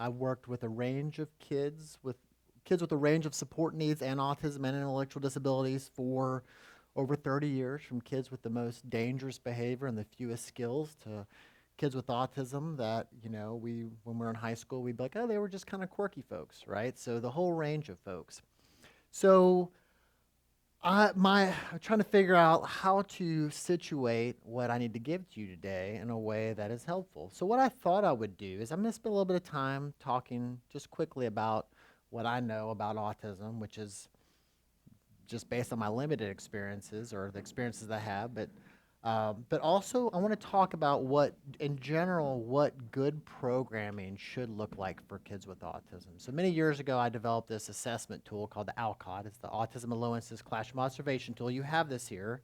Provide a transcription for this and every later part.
I've worked with a range of kids with a range of support needs and autism and intellectual disabilities for over 30 years, from kids with the most dangerous behavior and the fewest skills to kids with autism that, when we were in high school, we'd be like, oh, they were just kind of quirky folks, right? So the whole range of folks. So I'm trying to figure out how to situate what I need to give to you today in a way that is helpful. So what I thought I would do is I'm going to spend a little bit of time talking just quickly about what I know about autism, which is just based on my limited experiences or the experiences I have, but also I want to talk about in general, what good programming should look like for kids with autism. So many years ago, I developed this assessment tool called the ALCOT. It's the Autism Allowances Classroom Observation Tool. You have this here.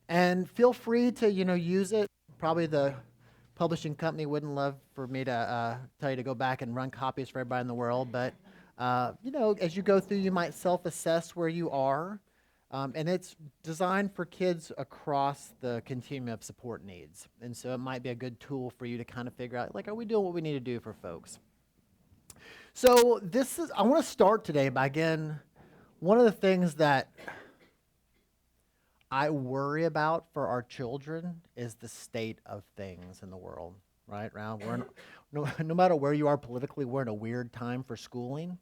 And feel free to, use it. Probably the publishing company wouldn't love for me to tell you to go back and run copies for everybody in the world, but as you go through, you might self-assess where you are, and it's designed for kids across the continuum of support needs. And so it might be a good tool for you to kind of figure out, like, are we doing what we need to do for folks? So I want to start today by, again, one of the things that I worry about for our children is the state of things in the world, right? No matter where you are politically, we're in a weird time for schooling.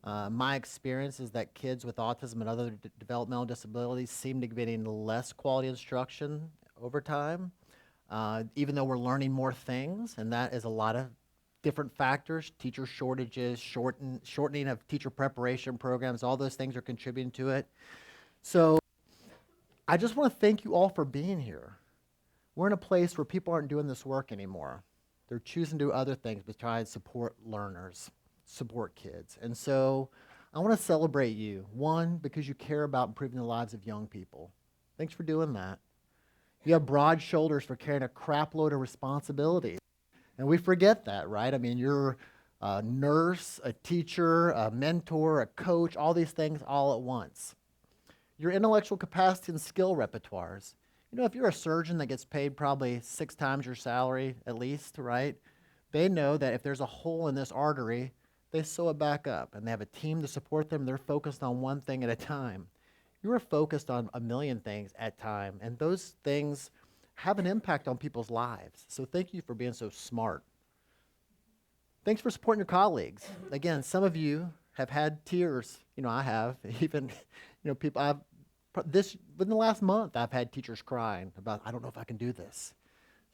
My experience is that kids with autism and other developmental disabilities seem to be getting less quality instruction over time, even though we're learning more things, and that is a lot of different factors: teacher shortages, shortening of teacher preparation programs, all those things are contributing to it. So I just want to thank you all for being here. We're in a place where people aren't doing this work anymore. They're choosing to do other things besides support learners, support kids. And so I want to celebrate you. One, because you care about improving the lives of young people. Thanks for doing that. You have broad shoulders for carrying a crap load of responsibilities. And we forget that, right? I mean, you're a nurse, a teacher, a mentor, a coach, all these things all at once. Your intellectual capacity and skill repertoires. If you're a surgeon that gets paid probably 6 times your salary at least, right? They know that if there's a hole in this artery, they sew it back up, and they have a team to support them. They're focused on one thing at a time. You are focused on a million things at a time, and those things have an impact on people's lives. So thank you for being so smart. Thanks for supporting your colleagues. Again, some of you have had tears. I have. Even, people, within the last month, I've had teachers crying about, I don't know if I can do this.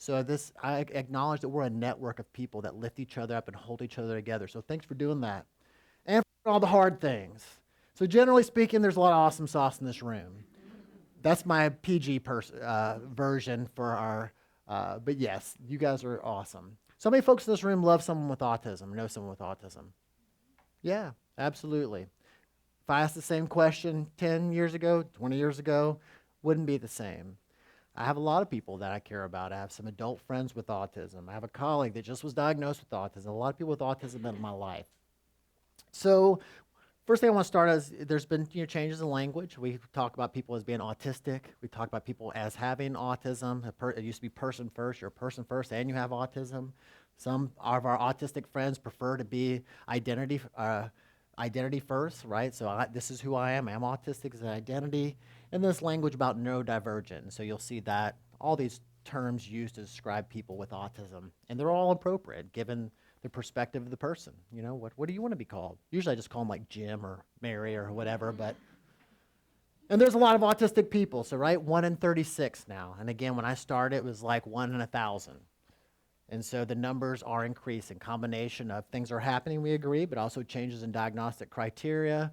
So I acknowledge that we're a network of people that lift each other up and hold each other together. So thanks for doing that. And for all the hard things. So generally speaking, there's a lot of awesome sauce in this room. That's my PG version for our, but yes, you guys are awesome. So many folks in this room love someone with autism, know someone with autism. Yeah, absolutely. If I asked the same question 10 years ago, 20 years ago, wouldn't be the same. I have a lot of people that I care about. I have some adult friends with autism. I have a colleague that just was diagnosed with autism. A lot of people with autism in my life. So first thing I want to start is there's been changes in language. We talk about people as being autistic. We talk about people as having autism. It used to be person first. You're a person first and you have autism. Some of our autistic friends prefer to be identity first, right? So this is who I am. I'm autistic as an identity. And this language about neurodivergent. So you'll see that all these terms used to describe people with autism. And they're all appropriate given the perspective of the person. What do you want to be called? Usually I just call them like Jim or Mary or whatever. And there's a lot of autistic people. So, right, 1 in 36 now. And again, when I started, it was like 1 in 1,000. And so the numbers are increasing. Combination of things are happening, we agree, but also changes in diagnostic criteria.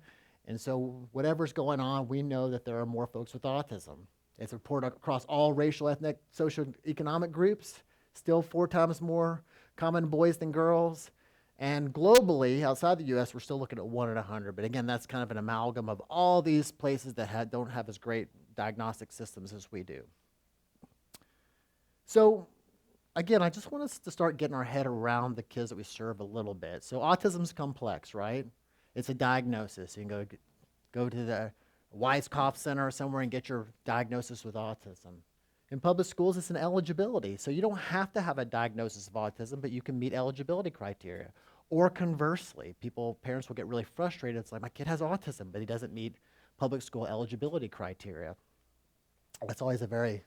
And so whatever's going on, we know that there are more folks with autism. It's reported across all racial, ethnic, socioeconomic groups, still 4 times more common in boys than girls. And globally, outside the U.S., we're still looking at 1 in 100. But again, that's kind of an amalgam of all these places that don't have as great diagnostic systems as we do. So again, I just want us to start getting our head around the kids that we serve a little bit. So autism's complex, right? It's a diagnosis. You can go to the Weiskopf Center or somewhere and get your diagnosis with autism. In public schools, it's an eligibility. So you don't have to have a diagnosis of autism, but you can meet eligibility criteria. Or conversely, parents will get really frustrated. It's like, my kid has autism, but he doesn't meet public school eligibility criteria. That's always a very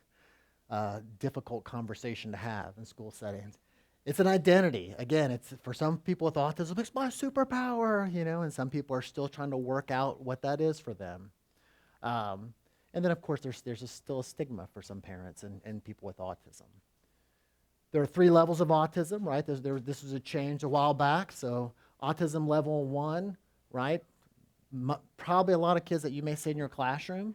difficult conversation to have in school settings. It's an identity. Again, it's for some people with autism, it's my superpower, and some people are still trying to work out what that is for them. Um, and then, of course, there's still a stigma for some parents and people with autism. There are 3 levels of autism, right? This was a change a while back. So autism level 1, right? Probably a lot of kids that you may see in your classroom,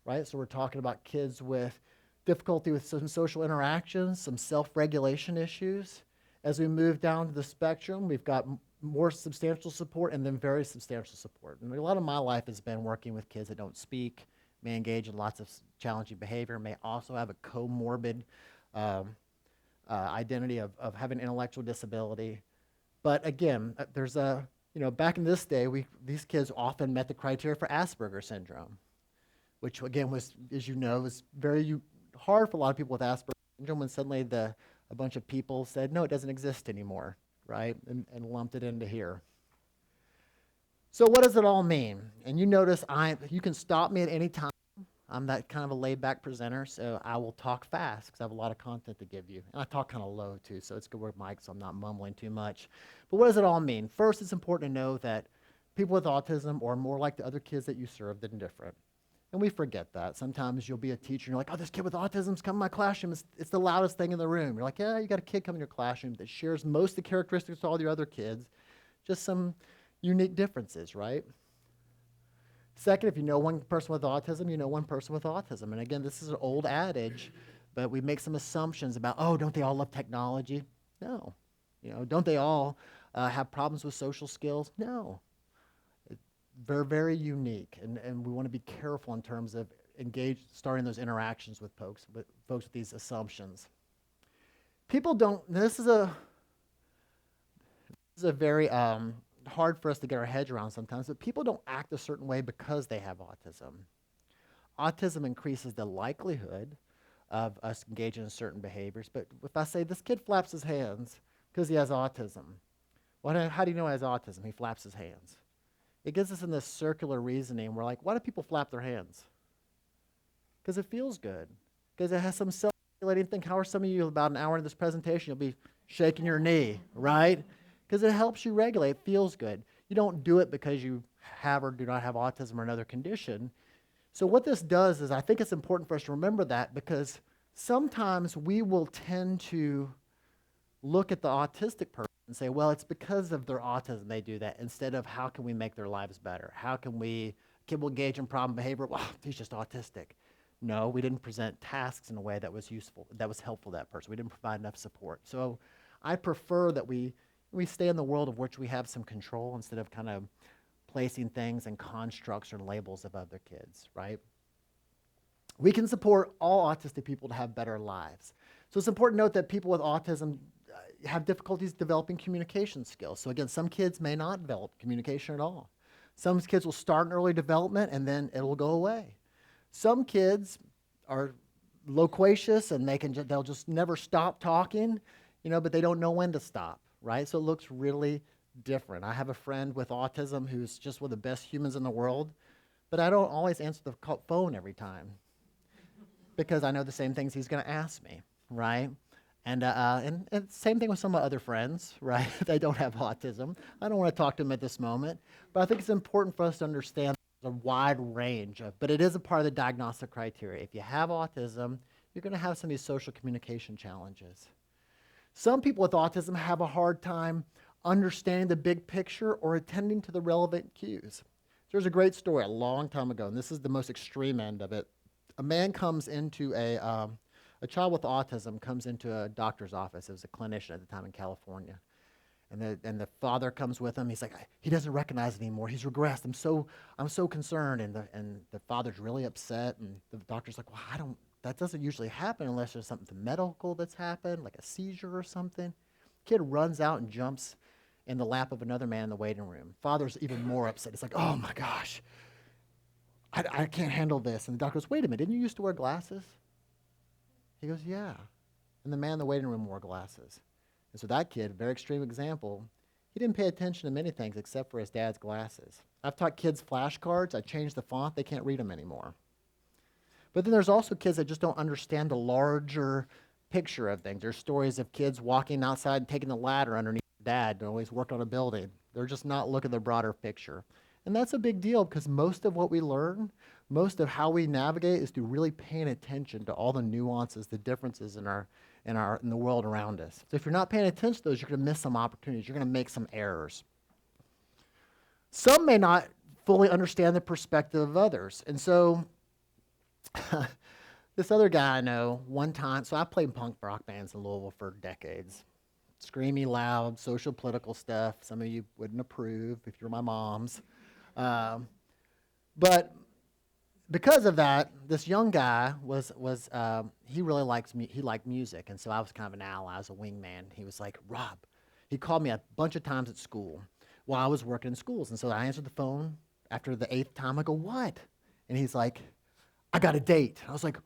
right? So we're talking about kids with difficulty with some social interactions, some self-regulation issues. As we move down to the spectrum, we've got more substantial support and then very substantial support. And a lot of my life has been working with kids that don't speak, may engage in lots of challenging behavior, may also have a comorbid identity of having intellectual disability. But again, back in this day, these kids often met the criteria for Asperger's syndrome, which again was, as you know, was very hard for a lot of people with Asperger's syndrome when suddenly a bunch of people said, no, it doesn't exist anymore, right? And lumped it into here. So what does it all mean? And you notice you can stop me at any time. I'm that kind of a laid-back presenter, so I will talk fast because I have a lot of content to give you. And I talk kind of low, too, so it's good with mic so I'm not mumbling too much. But what does it all mean? First, it's important to know that people with autism are more like the other kids that you serve than different. And we forget that. Sometimes you'll be a teacher and you're like, oh, this kid with autism's come in my classroom. It's the loudest thing in the room. You're like, yeah, you got a kid coming in your classroom that shares most of the characteristics of all the other kids, just some unique differences, right? Second, if you know one person with autism, you know one person with autism. And again, this is an old adage, but we make some assumptions about, oh, don't they all love technology? No. Don't they all have problems with social skills? No. They're very unique, and we want to be careful in terms of starting those interactions with folks with these assumptions. People don't, this is a very hard for us to get our heads around sometimes, but people don't act a certain way because they have autism. Autism increases the likelihood of us engaging in certain behaviors, but if I say this kid flaps his hands because he has autism, how do you know he has autism? He flaps his hands. It gets us in this circular reasoning. We're like, why do people flap their hands? Because it feels good. Because it has some self-regulating thing. How are some of you about an hour into this presentation? You'll be shaking your knee, right? Because it helps you regulate. It feels good. You don't do it because you have or do not have autism or another condition. So what this does is I think it's important for us to remember that, because sometimes we will tend to look at the autistic person and say, well, it's because of their autism they do that, instead of how can we make their lives better? How can kid will engage in problem behavior? Well, he's just autistic. No, we didn't present tasks in a way that was useful, that was helpful to that person. We didn't provide enough support. So I prefer that we stay in the world of which we have some control, instead of kind of placing things and constructs or labels of other kids, right? We can support all autistic people to have better lives. So it's important to note that people with autism have difficulties developing communication skills. So again, some kids may not develop communication at all. Some kids will start in early development and then it'll go away. Some kids are loquacious and they'll just never stop talking, but they don't know when to stop, right? So it looks really different. I have a friend with autism who's just one of the best humans in the world, but I don't always answer the phone every time because I know the same things he's going to ask me, right? And same thing with some of my other friends, right? They don't have autism. I don't want to talk to them at this moment, but I think it's important for us to understand a wide range but it is a part of the diagnostic criteria. If you have autism, you're going to have some of these social communication challenges. Some people with autism have a hard time understanding the big picture or attending to the relevant cues. There's a great story a long time ago, and this is the most extreme end of it. A man comes into a child with autism comes into a doctor's office. It was a clinician at the time in California. And the father comes with him. He's like, he doesn't recognize it anymore. He's regressed. I'm so concerned. And the father's really upset. And the doctor's like, well, that doesn't usually happen unless there's something medical that's happened, like a seizure or something. Kid runs out and jumps in the lap of another man in the waiting room. Father's even more upset. He's like, oh my gosh, I can't handle this. And the doctor goes, wait a minute, didn't you used to wear glasses? He goes, yeah. And the man in the waiting room wore glasses. And so that kid, very extreme example, He didn't pay attention to many things except for his dad's glasses. I've taught kids flashcards. I changed the font. They can't read them anymore. But then there's also kids that just don't understand the larger picture of things. There's stories of kids walking outside and taking the ladder underneath their dad and always work on a building. They're just not looking at the broader picture. And that's a big deal because most of what we learn, most of how we navigate is through really paying attention to all the nuances, the differences in the world around us. So if you're not paying attention to those, you're going to miss some opportunities. You're going to make some errors. Some may not fully understand the perspective of others. And so this other guy I know, one time, so I played punk rock bands in Louisville for decades. Screamy, loud, social, political stuff. Some of you wouldn't approve if you're my moms. But because of that, this young guy he really liked music, and so I was kind of an ally, I was a wingman. He was like, Rob, he called me a bunch of times at school while I was working in schools, and so I answered the phone. After the 8th time, I go, what? And he's like, I got a date. I was like,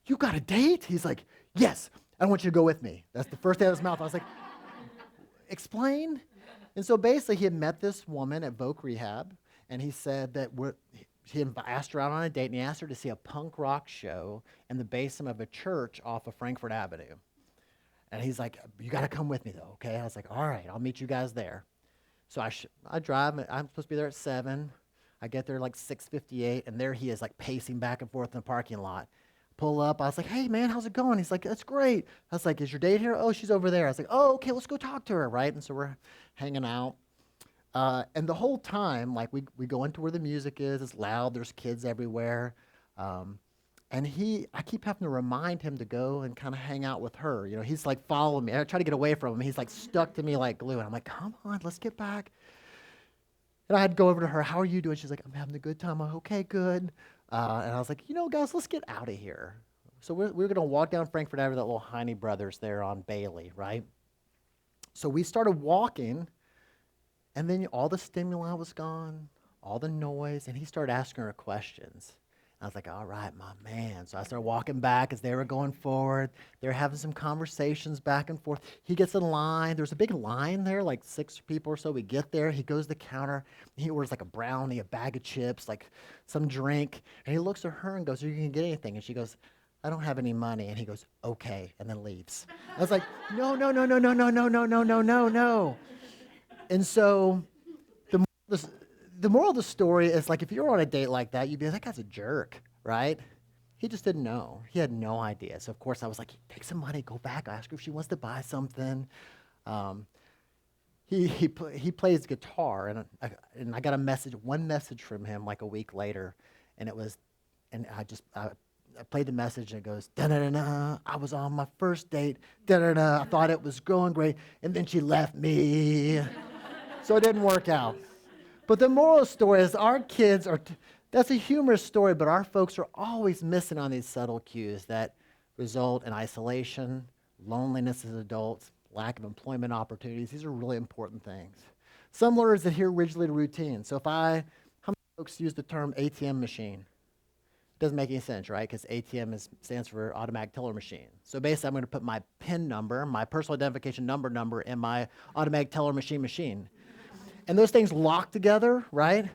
you got a date? He's like, yes, I want you to go with me. That's the first day out of his mouth. I was like, explain? And so basically he had met this woman at Voc Rehab, and he said that he asked her out on a date, and he asked her to see a punk rock show in the basement of a church off of Frankfurt Avenue. And he's like, you got to come with me, though, okay? I was like, all right, I'll meet you guys there. So I drive. I'm supposed to be there at 7. I get there like 6:58, and there he is, like pacing back and forth in the parking lot. Pull up. I was like, hey, man, how's it going? He's like, that's great. I was like, is your date here? Oh, she's over there. I was like, oh, okay, let's go talk to her, right? And so we're hanging out. And the whole time, like, we go into where the music is. It's loud. There's kids everywhere. And I keep having to remind him to go and kind of hang out with her. You know, he's like following me. I try to get away from him. He's like stuck to me like glue. And I'm like, come on, let's get back. And I had to go over to her. How are you doing? She's like, I'm having a good time. I'm like, okay, good. And I was like, guys, let's get out of here. So we're going to walk down Frankfurt Avenue, that little Heine Brothers there on Bailey, right? So we started walking, and then all the stimuli was gone, all the noise, and he started asking her questions. I was like, all right, my man. So I started walking back as they were going forward. They were having some conversations back and forth. He gets in line. There's a big line there, like 6 people or so. We get there. He goes to the counter. He orders like a brownie, a bag of chips, like some drink. And he looks at her and goes, are you going to get anything? And she goes, I don't have any money. And he goes, okay, and then leaves. I was like, no, no, no, no, no, no, no, no, no, no, no, no. And so the moral of the story is, like, if you're on a date like that, you'd be like, that guy's a jerk, right? He just didn't know. He had no idea. So, of course, I was like, take some money, go back, ask her if she wants to buy something. He plays guitar, and I got one message from him like a week later, and I played the message, and it goes, da-da-da-da, I was on my first date, da-da-da, I thought it was going great, and then she left me. So it didn't work out. But the moral of the story is our kids that's a humorous story, but our folks are always missing on these subtle cues that result in isolation, loneliness as adults, lack of employment opportunities. These are really important things. Some learners adhere rigidly to routine. So how many folks use the term ATM machine? It doesn't make any sense, right? Because ATM stands for automatic teller machine. So basically, I'm going to put my PIN number, my personal identification number in my automatic teller machine. And those things lock together, right?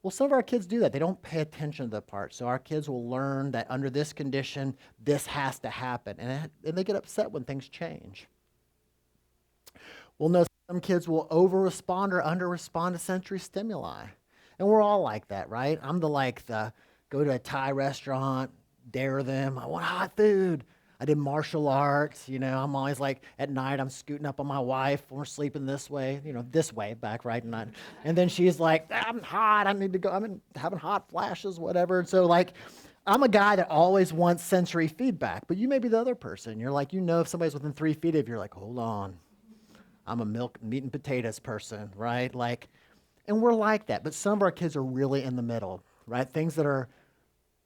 Well, some of our kids do that. They don't pay attention to the part. So our kids will learn that under this condition, this has to happen. And they get upset when things change. We'll know some kids will over-respond or under-respond to sensory stimuli. And we're all like that, right? I'm the go to a Thai restaurant, dare them, I want hot food. I did martial arts, I'm always like, at night I'm scooting up on my wife, we're sleeping this way, this way, back, right? And then she's like, I'm hot, I need to go, I'm having hot flashes, whatever. And so I'm a guy that always wants sensory feedback, but you may be the other person. You're like, if somebody's within 3 feet of you, you're like, hold on, I'm a meat and potatoes person, right? And we're like that, but some of our kids are really in the middle, right? Things that are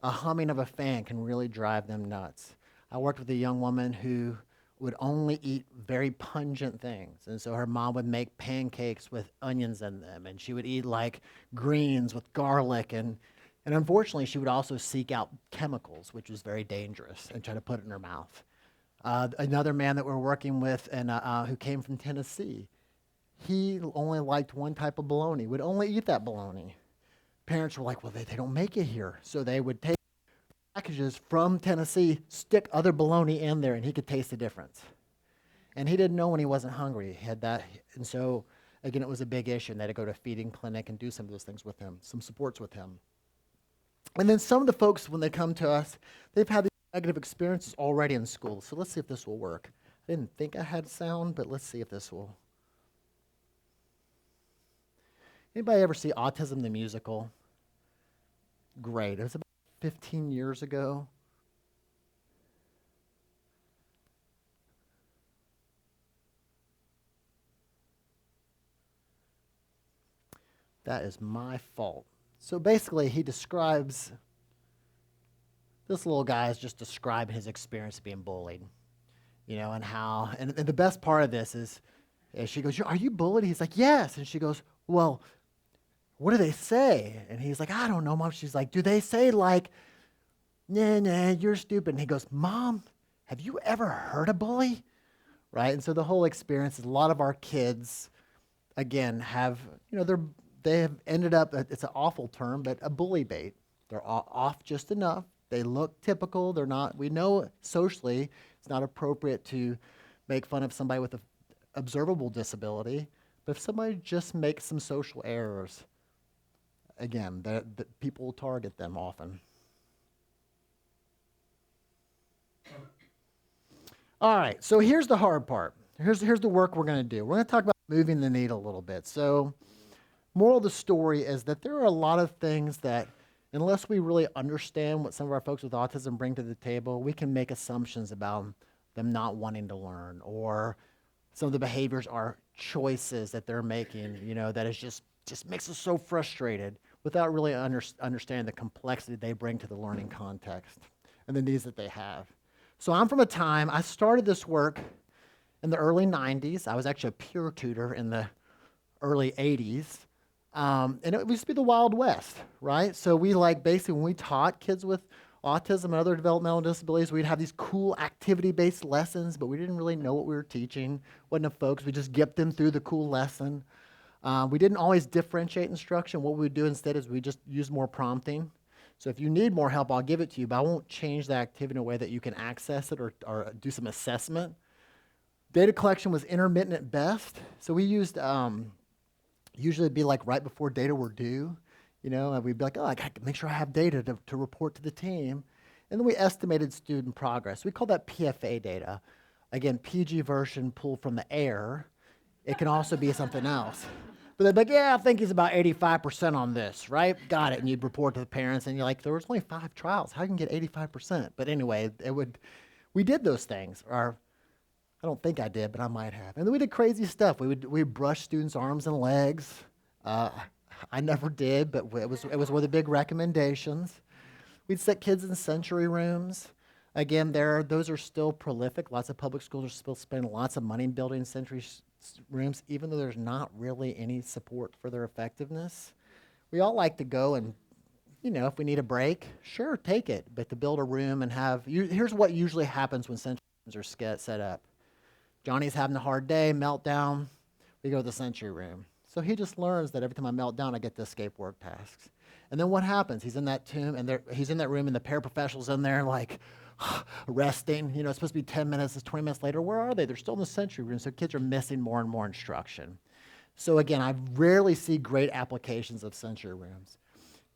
a humming of a fan can really drive them nuts. I worked with a young woman who would only eat very pungent things. And so her mom would make pancakes with onions in them, and she would eat greens with garlic. And unfortunately, she would also seek out chemicals, which was very dangerous, and try to put it in her mouth. Another man that we're working with and who came from Tennessee, he only liked one type of bologna, would only eat that bologna. Parents were like, well, they don't make it here. So they would take packages from Tennessee, stick other bologna in there, and he could taste the difference. And he didn't know when he wasn't hungry. He had that. And so, again, it was a big issue, and they had to go to a feeding clinic and do some of those things with him, some supports with him. And then some of the folks, when they come to us, they've had these negative experiences already in school. So let's see if this will work. I didn't think I had sound, but let's see if this will. Anybody ever see Autism the Musical? Great. It was about 15 years ago. That is my fault. So basically, he describes, this little guy is just describing his experience being bullied, and how, and the best part of this is she goes, are you bullied? He's like, yes. And she goes, well, what do they say? And he's like, I don't know, Mom. She's like, do they say like, nah, you're stupid? And he goes, Mom, have you ever heard a bully? Right? And so the whole experience is a lot of our kids, again, have, they have ended up, it's an awful term, but a bully bait. They're off just enough. They look typical. They're not, we know socially it's not appropriate to make fun of somebody with an observable disability, but if somebody just makes some social errors, again, the people will target them often. All right, so here's the hard part. Here's the work we're going to do. We're going to talk about moving the needle a little bit. So moral of the story is that there are a lot of things that, unless we really understand what some of our folks with autism bring to the table, we can make assumptions about them not wanting to learn, or some of the behaviors are choices that they're making, that is just makes us so frustrated without really understanding the complexity they bring to the learning context and the needs that they have. So I'm from a time, I started this work in the early 90s. I was actually a peer tutor in the early 80s. And it used to be the Wild West, right? So we basically when we taught kids with autism and other developmental disabilities, we'd have these cool activity-based lessons, but we didn't really know what we were teaching. Wasn't enough folks. We just get them through the cool lesson. We didn't always differentiate instruction. What we would do instead is we just use more prompting. So if you need more help, I'll give it to you, but I won't change the activity in a way that you can access it or do some assessment. Data collection was intermittent at best. So we used, usually it'd be like right before data were due, and we'd be like, oh, I got to make sure I have data to report to the team. And then we estimated student progress. We call that PFA data. Again, PG version pulled from the air. It can also be something else. But they'd be like, yeah, I think he's about 85% on this, right? Got it. And you'd report to the parents, and you're like, there was only 5 trials. How can you get 85%? But anyway, we did those things. Or I don't think I did, but I might have. And then we did crazy stuff. We brush students' arms and legs. I never did, but it was one of the big recommendations. We'd set kids in sensory rooms. Again, those are still prolific. Lots of public schools are still spending lots of money building sensory rooms, even though there's not really any support for their effectiveness. We all like to go and, if we need a break, sure, take it. But to build a room and here's what usually happens when sensory rooms are set up. Johnny's having a hard day, meltdown. We go to the sensory room. So he just learns that every time I melt down, I get to escape work tasks. And then what happens? He's in that room, and the paraprofessional's in there, like, resting. It's supposed to be 10 minutes, it's 20 minutes later. Where are they? They're still in the sensory room, so kids are missing more and more instruction. So again, I rarely see great applications of sensory rooms.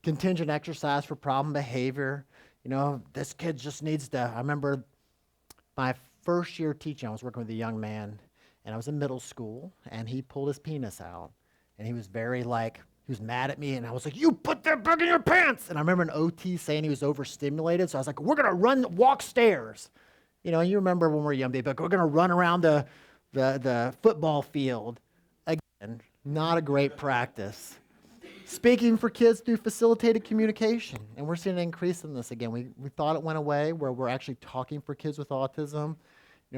Contingent exercise for problem behavior. This kid just needs to, I remember my first year teaching, I was working with a young man, and I was in middle school, and he pulled his penis out, and he was he was mad at me, and I was like, you put that back in your pants! And I remember an OT saying he was overstimulated, so I was like, we're going to walk stairs. And you remember when we were young, we're going to run around the football field. Again, not a great practice. Speaking for kids through facilitated communication, and we're seeing an increase in this again. We thought it went away, where we're actually talking for kids with autism.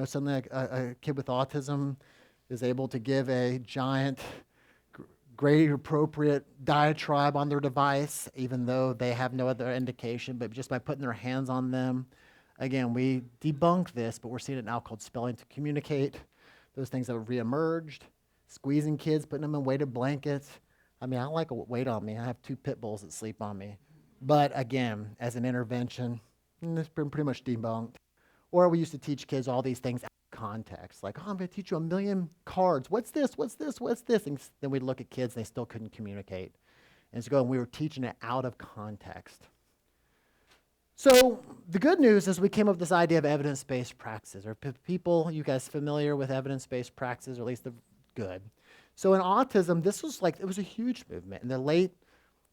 Something like a kid with autism is able to give a giant, grade appropriate diatribe on their device, even though they have no other indication, but just by putting their hands on them. Again, we debunk this, but we're seeing it now called spelling to communicate. Those things have reemerged. squeezing kids, putting them in weighted blankets. I mean, I like a weight on me. I have 2 pit bulls that sleep on me. But again, as an intervention, it's been pretty much debunked. Or we used to teach kids all these things out of context, like, oh, I'm going to teach you 1,000,000 cards. What's this? What's this? What's this? And then we'd look at kids, and they still couldn't communicate. And so we were teaching it out of context. So the good news is we came up with this idea of evidence-based practices. Are people, you guys familiar with evidence-based practices, or at least the good? So in autism, it was a huge movement. In the late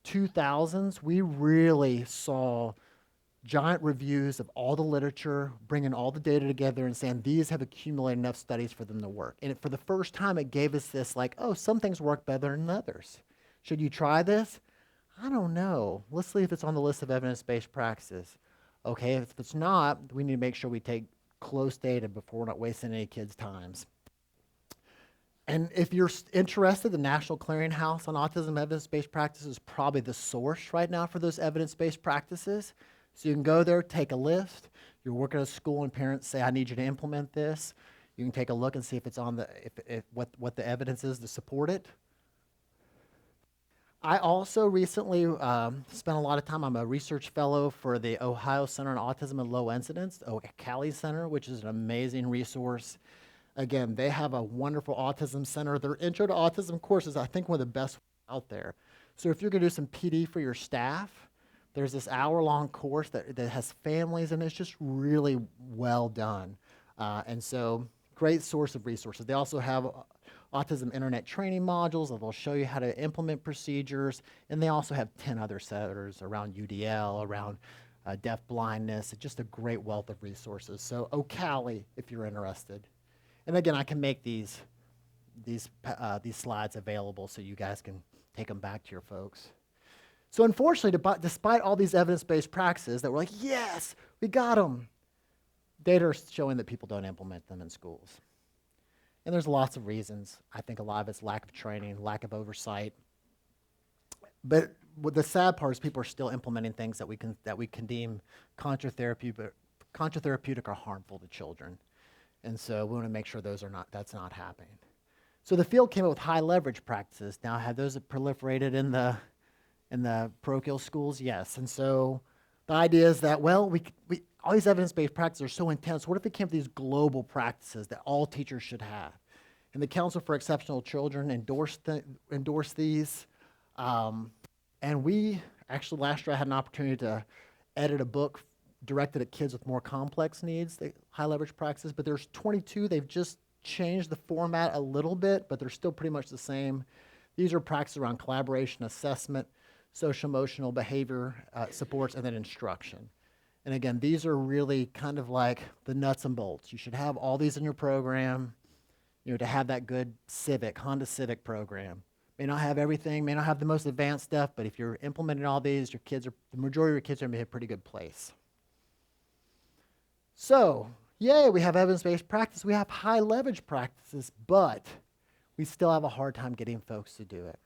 2000s, we really saw giant reviews of all the literature, bringing all the data together and saying these have accumulated enough studies for them to work. And for the first time, it gave us this like, oh, some things work better than others. Should you try this? I don't know. Let's see if it's on the list of evidence-based practices. Okay, if it's not, we need to make sure we take close data before we're not wasting any kids' times. And if you're interested, the National Clearinghouse on Autism Evidence-Based Practices is probably the source right now for those evidence-based practices. So you can go there, take a list. You're working at a school and parents say, I need you to implement this. You can take a look and see if it's on what the evidence is to support it. I also recently spent a lot of time. I'm a research fellow for the Ohio Center on Autism and Low Incidence, Cali Center, which is an amazing resource. Again, they have a wonderful autism center. Their intro to autism course is, I think, one of the best out there. So if you're going to do some PD for your staff, there's this hour-long course that has families, and it's just really well done. And so great source of resources. They also have autism internet training modules that will show you how to implement procedures, and they also have 10 other centers around UDL, around deaf blindness. It's just a great wealth of resources. So O'Cali, if you're interested. And again, I can make these slides available so you guys can take them back to your folks. So unfortunately, despite all these evidence-based practices that we're like, yes, we got them, data are showing that people don't implement them in schools. And there's lots of reasons. I think a lot of it's lack of training, lack of oversight. But the sad part is people are still implementing things that we can deem contratherapeutic or harmful to children. And so we want to make sure that's not happening. So the field came up with high leverage practices. Now, have those proliferated in the parochial schools? Yes. And so the idea is that, well, all these evidence-based practices are so intense. What if we came up with these global practices that all teachers should have? And the Council for Exceptional Children endorsed these. And we actually, last year, I had an opportunity to edit a book directed at kids with more complex needs, the high leverage practices, but there's 22. They've just changed the format a little bit, but they're still pretty much the same. These are practices around collaboration, assessment, social emotional behavior supports, and then instruction. And again, these are really kind of like the nuts and bolts. You should have all these in your program, to have that good Honda Civic program. May not have everything, may not have the most advanced stuff, but if you're implementing all these, the majority of your kids are going to be in a pretty good place. So, yay, we have evidence-based practice. We have high leverage practices, but we still have a hard time getting folks to do it.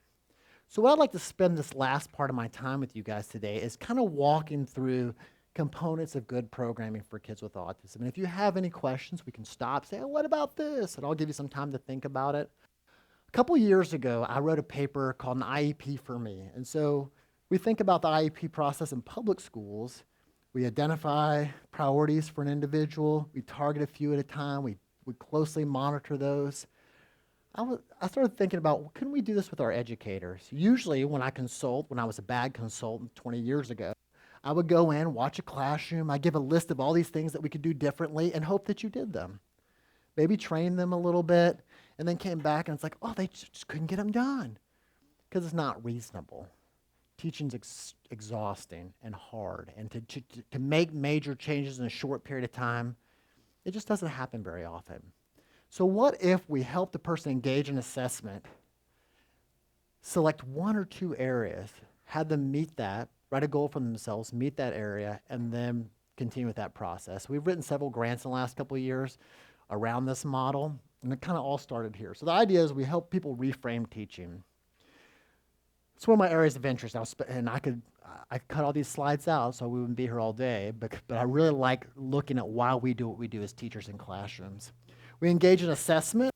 So what I'd like to spend this last part of my time with you guys today is kind of walking through components of good programming for kids with autism. And if you have any questions, we can stop, say, oh, what about this? And I'll give you some time to think about it. A couple years ago, I wrote a paper called an IEP for Me. And so we think about the IEP process in public schools. We identify priorities for an individual. We target a few at a time. We closely monitor those. I started thinking about, well, couldn't we do this with our educators? Usually when I consult, when I was a bad consultant 20 years ago, I would go in, watch a classroom. I'd give a list of all these things that we could do differently and hope that you did them. Maybe train them a little bit, and then came back and it's like, oh, they just couldn't get them done because it's not reasonable. Teaching's exhausting and hard, and to make major changes in a short period of time, it just doesn't happen very often. So what if we help the person engage in assessment, select 1 or 2 areas, have them meet that, write a goal for themselves, meet that area, and then continue with that process. We've written several grants in the last couple of years around this model, and it kind of all started here. So the idea is we help people reframe teaching. It's one of my areas of interest, and I could cut all these slides out so we wouldn't be here all day, but I really like looking at why we do what we do as teachers in classrooms. We engage in assessment.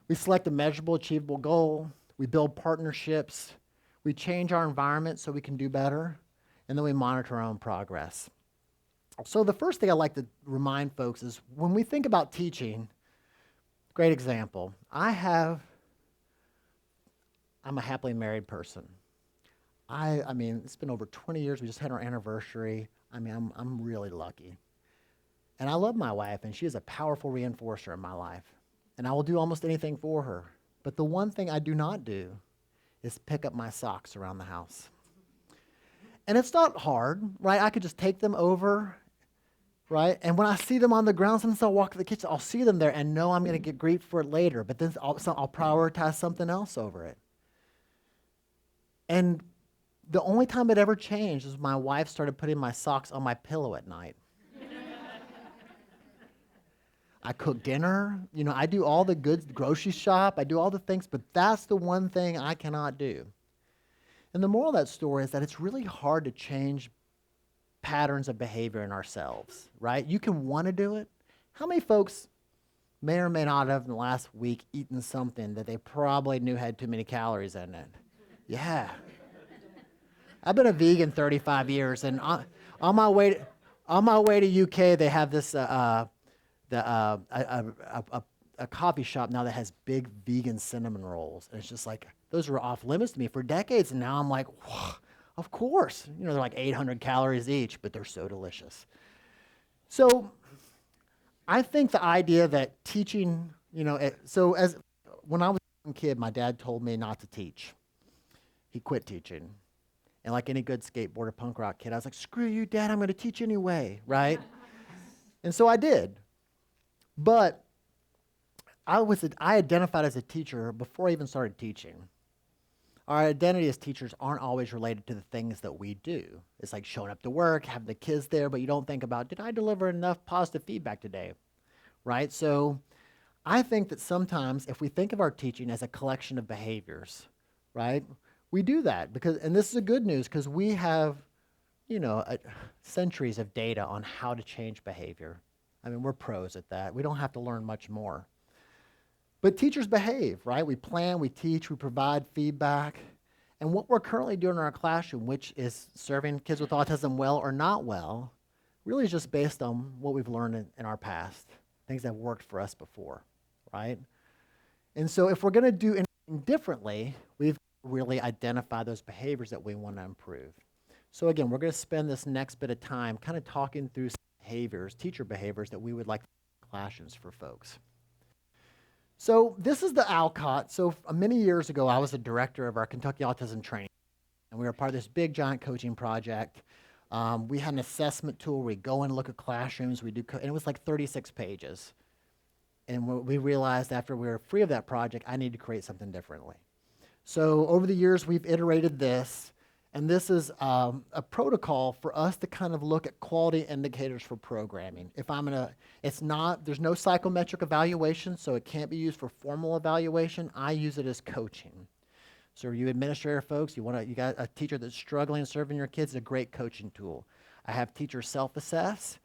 We select a measurable, achievable goal. We build partnerships. We change our environment so we can do better. And then we monitor our own progress. So the first thing I like to remind folks is when we think about teaching, great example. I'm a happily married person. I mean, it's been over 20 years. We just had our anniversary. I mean, I'm really lucky. And I love my wife, and she is a powerful reinforcer in my life. And I will do almost anything for her. But the one thing I do not do is pick up my socks around the house. And it's not hard, right? I could just take them over, right? And when I see them on the ground, sometimes I'll walk to the kitchen, I'll see them there and know I'm going to get grief for it later. But then I'll prioritize something else over it. And the only time it ever changed is my wife started putting my socks on my pillow at night. I cook dinner, I do all the good grocery shop, I do all the things, but that's the one thing I cannot do. And the moral of that story is that it's really hard to change patterns of behavior in ourselves, right? You can want to do it. How many folks may or may not have in the last week eaten something that they probably knew had too many calories in it? Yeah. I've been a vegan 35 years, and on my way to UK, they have this a coffee shop now that has big vegan cinnamon rolls, and it's just like those were off limits to me for decades, and now I'm like, whoa, of course, they're like 800 calories each, but they're so delicious. So I think the idea that teaching, when I was a kid, my dad told me not to teach. He quit teaching. And like any good skateboarder punk rock kid, I was like, screw you, Dad, I'm going to teach anyway, right? And so I did. But I identified as a teacher before I even started teaching. Our identity as teachers aren't always related to the things that we do. It's like showing up to work, having the kids there, but you don't think about, did I deliver enough positive feedback today, right? So I think that sometimes if we think of our teaching as a collection of behaviors, right? We do that and this is a good news because we have, centuries of data on how to change behavior. I mean, we're pros at that. We don't have to learn much more. But teachers behave, right? We plan, we teach, we provide feedback. And what we're currently doing in our classroom, which is serving kids with autism well or not well, really is just based on what we've learned in our past, things that have worked for us before, right? And so if we're going to do anything differently, we've really identify those behaviors that we want to improve. So again, we're going to spend this next bit of time kind of talking through behaviors, teacher behaviors that we would like in classrooms for folks. So this is the Alcott. So many years ago, I was the director of our Kentucky Autism Training, and we were part of this big, giant coaching project. We had an assessment tool where we go and look at classrooms. And it was like 36 pages. And we realized after we were free of that project, I need to create something differently. So over the years, we've iterated this, and this is a protocol for us to kind of look at quality indicators for programming. There's no psychometric evaluation, so it can't be used for formal evaluation. I use it as coaching. So you administrator folks, you got a teacher that's struggling serving your kids, a great coaching tool. I have teachers self-assess.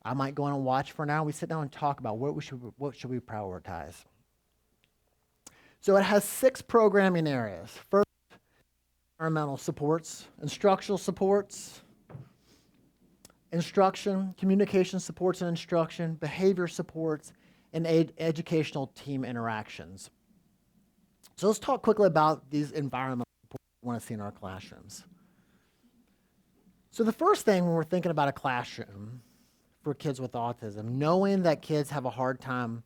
I might go on and watch for an hour. We sit down and talk about what should we prioritize. So it has 6 programming areas. First, environmental supports, instructional supports, instruction, communication supports and instruction, behavior supports, and educational team interactions. So let's talk quickly about these environmental supports we want to see in our classrooms. So the first thing when we're thinking about a classroom for kids with autism, knowing that kids have a hard time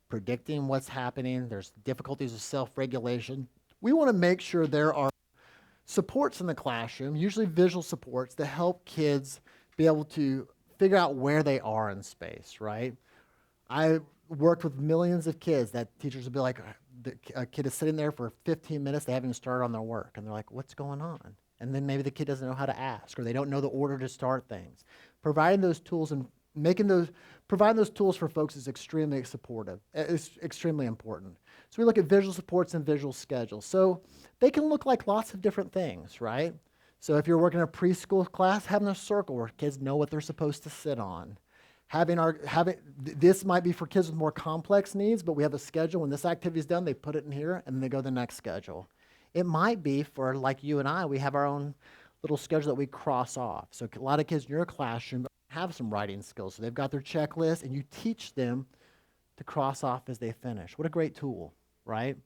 predicting what's happening, there's difficulties with self-regulation, we want to make sure there are supports in the classroom, usually visual supports, to help kids be able to figure out where they are in space, right? I worked with millions of kids that teachers would be like, a kid is sitting there for 15 minutes, they haven't even started on their work, and they're like, what's going on? And then maybe the kid doesn't know how to ask, or they don't know the order to start things. Providing those tools and providing those tools for folks is extremely supportive. It's extremely important. So we look at visual supports and visual schedules. So they can look like lots of different things, right? So if you're working in a preschool class, having a circle where kids know what they're supposed to sit on. This might be for kids with more complex needs, but we have a schedule. When this activity is done, they put it in here, and then they go to the next schedule. It might be for, like you and I, we have our own little schedule that we cross off. So a lot of kids in your classroom have some writing skills. So they've got their checklist, and you teach them to cross off as they finish. What a great tool, right?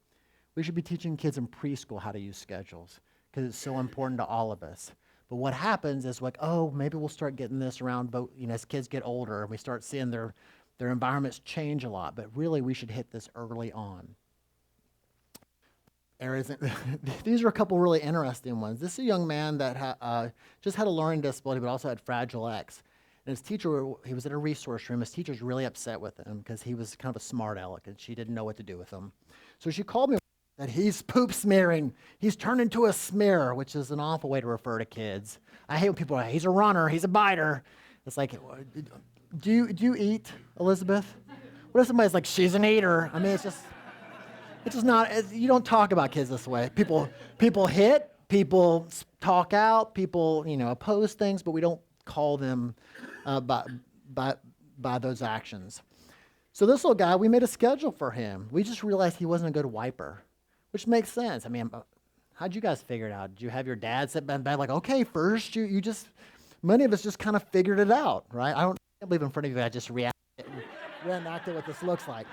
We should be teaching kids in preschool how to use schedules because it's so important to all of us. But what happens is like, oh, maybe we'll start getting this around, but as kids get older and we start seeing their environments change a lot. But really, we should hit this early on. These are a couple really interesting ones. This is a young man that just had a learning disability, but also had Fragile X. And his teacher, he was in a resource room. His teacher's really upset with him because he was kind of a smart aleck, and she didn't know what to do with him. So she called me that he's poop smearing. He's turned into a smear, which is an awful way to refer to kids. I hate when people are like, he's a runner, he's a biter. It's like, do you eat, Elizabeth? What if somebody's like, she's an eater? I mean, it's just not, you don't talk about kids this way. People hit, people talk out, people, oppose things, but we don't call them by those actions. So this little guy, we made a schedule for him. We just realized he wasn't a good wiper, which makes sense. I mean, how'd you guys figure it out? Did you have your dad sit in bed like, okay, first you just, many of us just kind of figured it out, right? I can't believe in front of you I just reenacted what this looks like.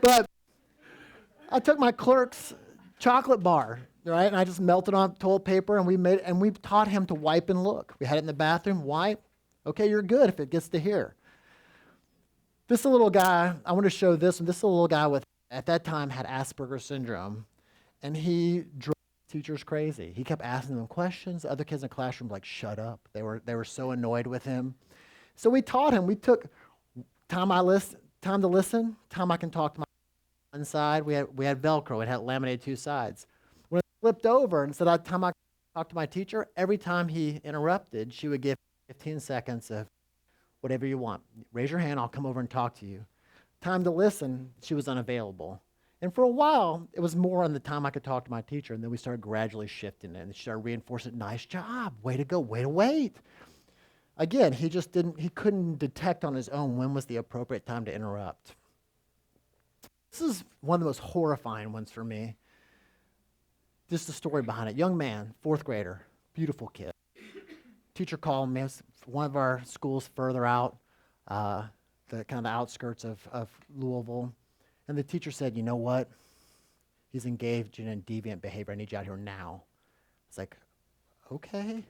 But I took my clerk's chocolate bar, right, and I just melted on toilet paper, and we taught him to wipe and look. We had it in the bathroom, wipe. Okay, you're good if it gets to here. This little guy, I want to show this one. This little guy at that time had Asperger's syndrome, and he drove teachers crazy. He kept asking them questions. The other kids in the classroom were like, shut up. They were so annoyed with him. So we taught him. We took time to listen, time I can talk to my one side. We had Velcro. It had laminated two sides. When it flipped over and said, time I talk to my teacher, every time he interrupted, she would give 15 seconds of whatever you want. Raise your hand, I'll come over and talk to you. Time to listen, she was unavailable. And for a while, it was more on the time I could talk to my teacher, and then we started gradually shifting it, and she started reinforcing, nice job, way to go, way to wait. Again, he couldn't detect on his own when was the appropriate time to interrupt. This is one of the most horrifying ones for me. Just the story behind it. Young man, 4th grader, beautiful kid. Teacher called me. It was one of our schools further out, the kind of the outskirts of Louisville. And the teacher said, you know what? He's engaged in deviant behavior. I need you out here now. I was like, okay.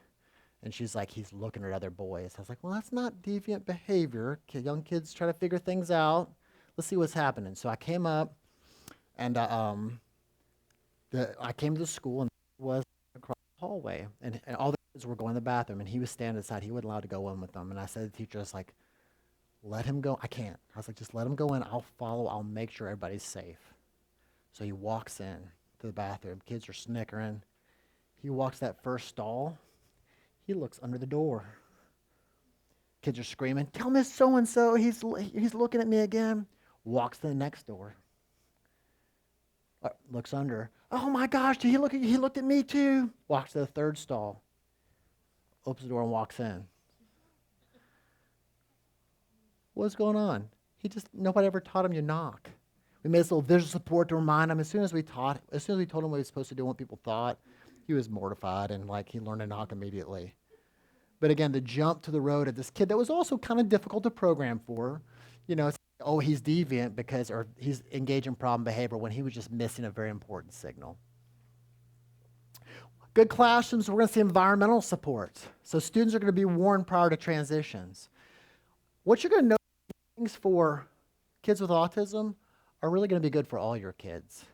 And she's like, he's looking at other boys. I was like, well, that's not deviant behavior. Young kids try to figure things out. Let's see what's happening. So I came up, and I came to the school, and it was across the hallway, and all the kids were going to the bathroom, and he was standing aside. He wasn't allowed to go in with them. And I said to the teacher, I was like, let him go. I can't. I was like, just let him go in. I'll follow. I'll make sure everybody's safe. So he walks in to the bathroom. Kids are snickering. He walks that first stall. He looks under the door. Kids are screaming, tell Miss So-and-so he's looking at me again. Walks to the next door. Looks under. Oh my gosh, he looked at me too. Walks to the third stall. Opens the door and walks in. What's going on? Nobody ever taught him you knock. We made this little visual support to remind him. As soon as we told him what he was supposed to do and what people thought, he was mortified, and he learned to knock immediately. But again, the jump to the road of this kid that was also kind of difficult to program for, he's deviant or he's engaged in problem behavior when he was just missing a very important signal. Good classrooms, we're going to see environmental support. So students are going to be warned prior to transitions. What you're going to know things for kids with autism are really going to be good for all your kids.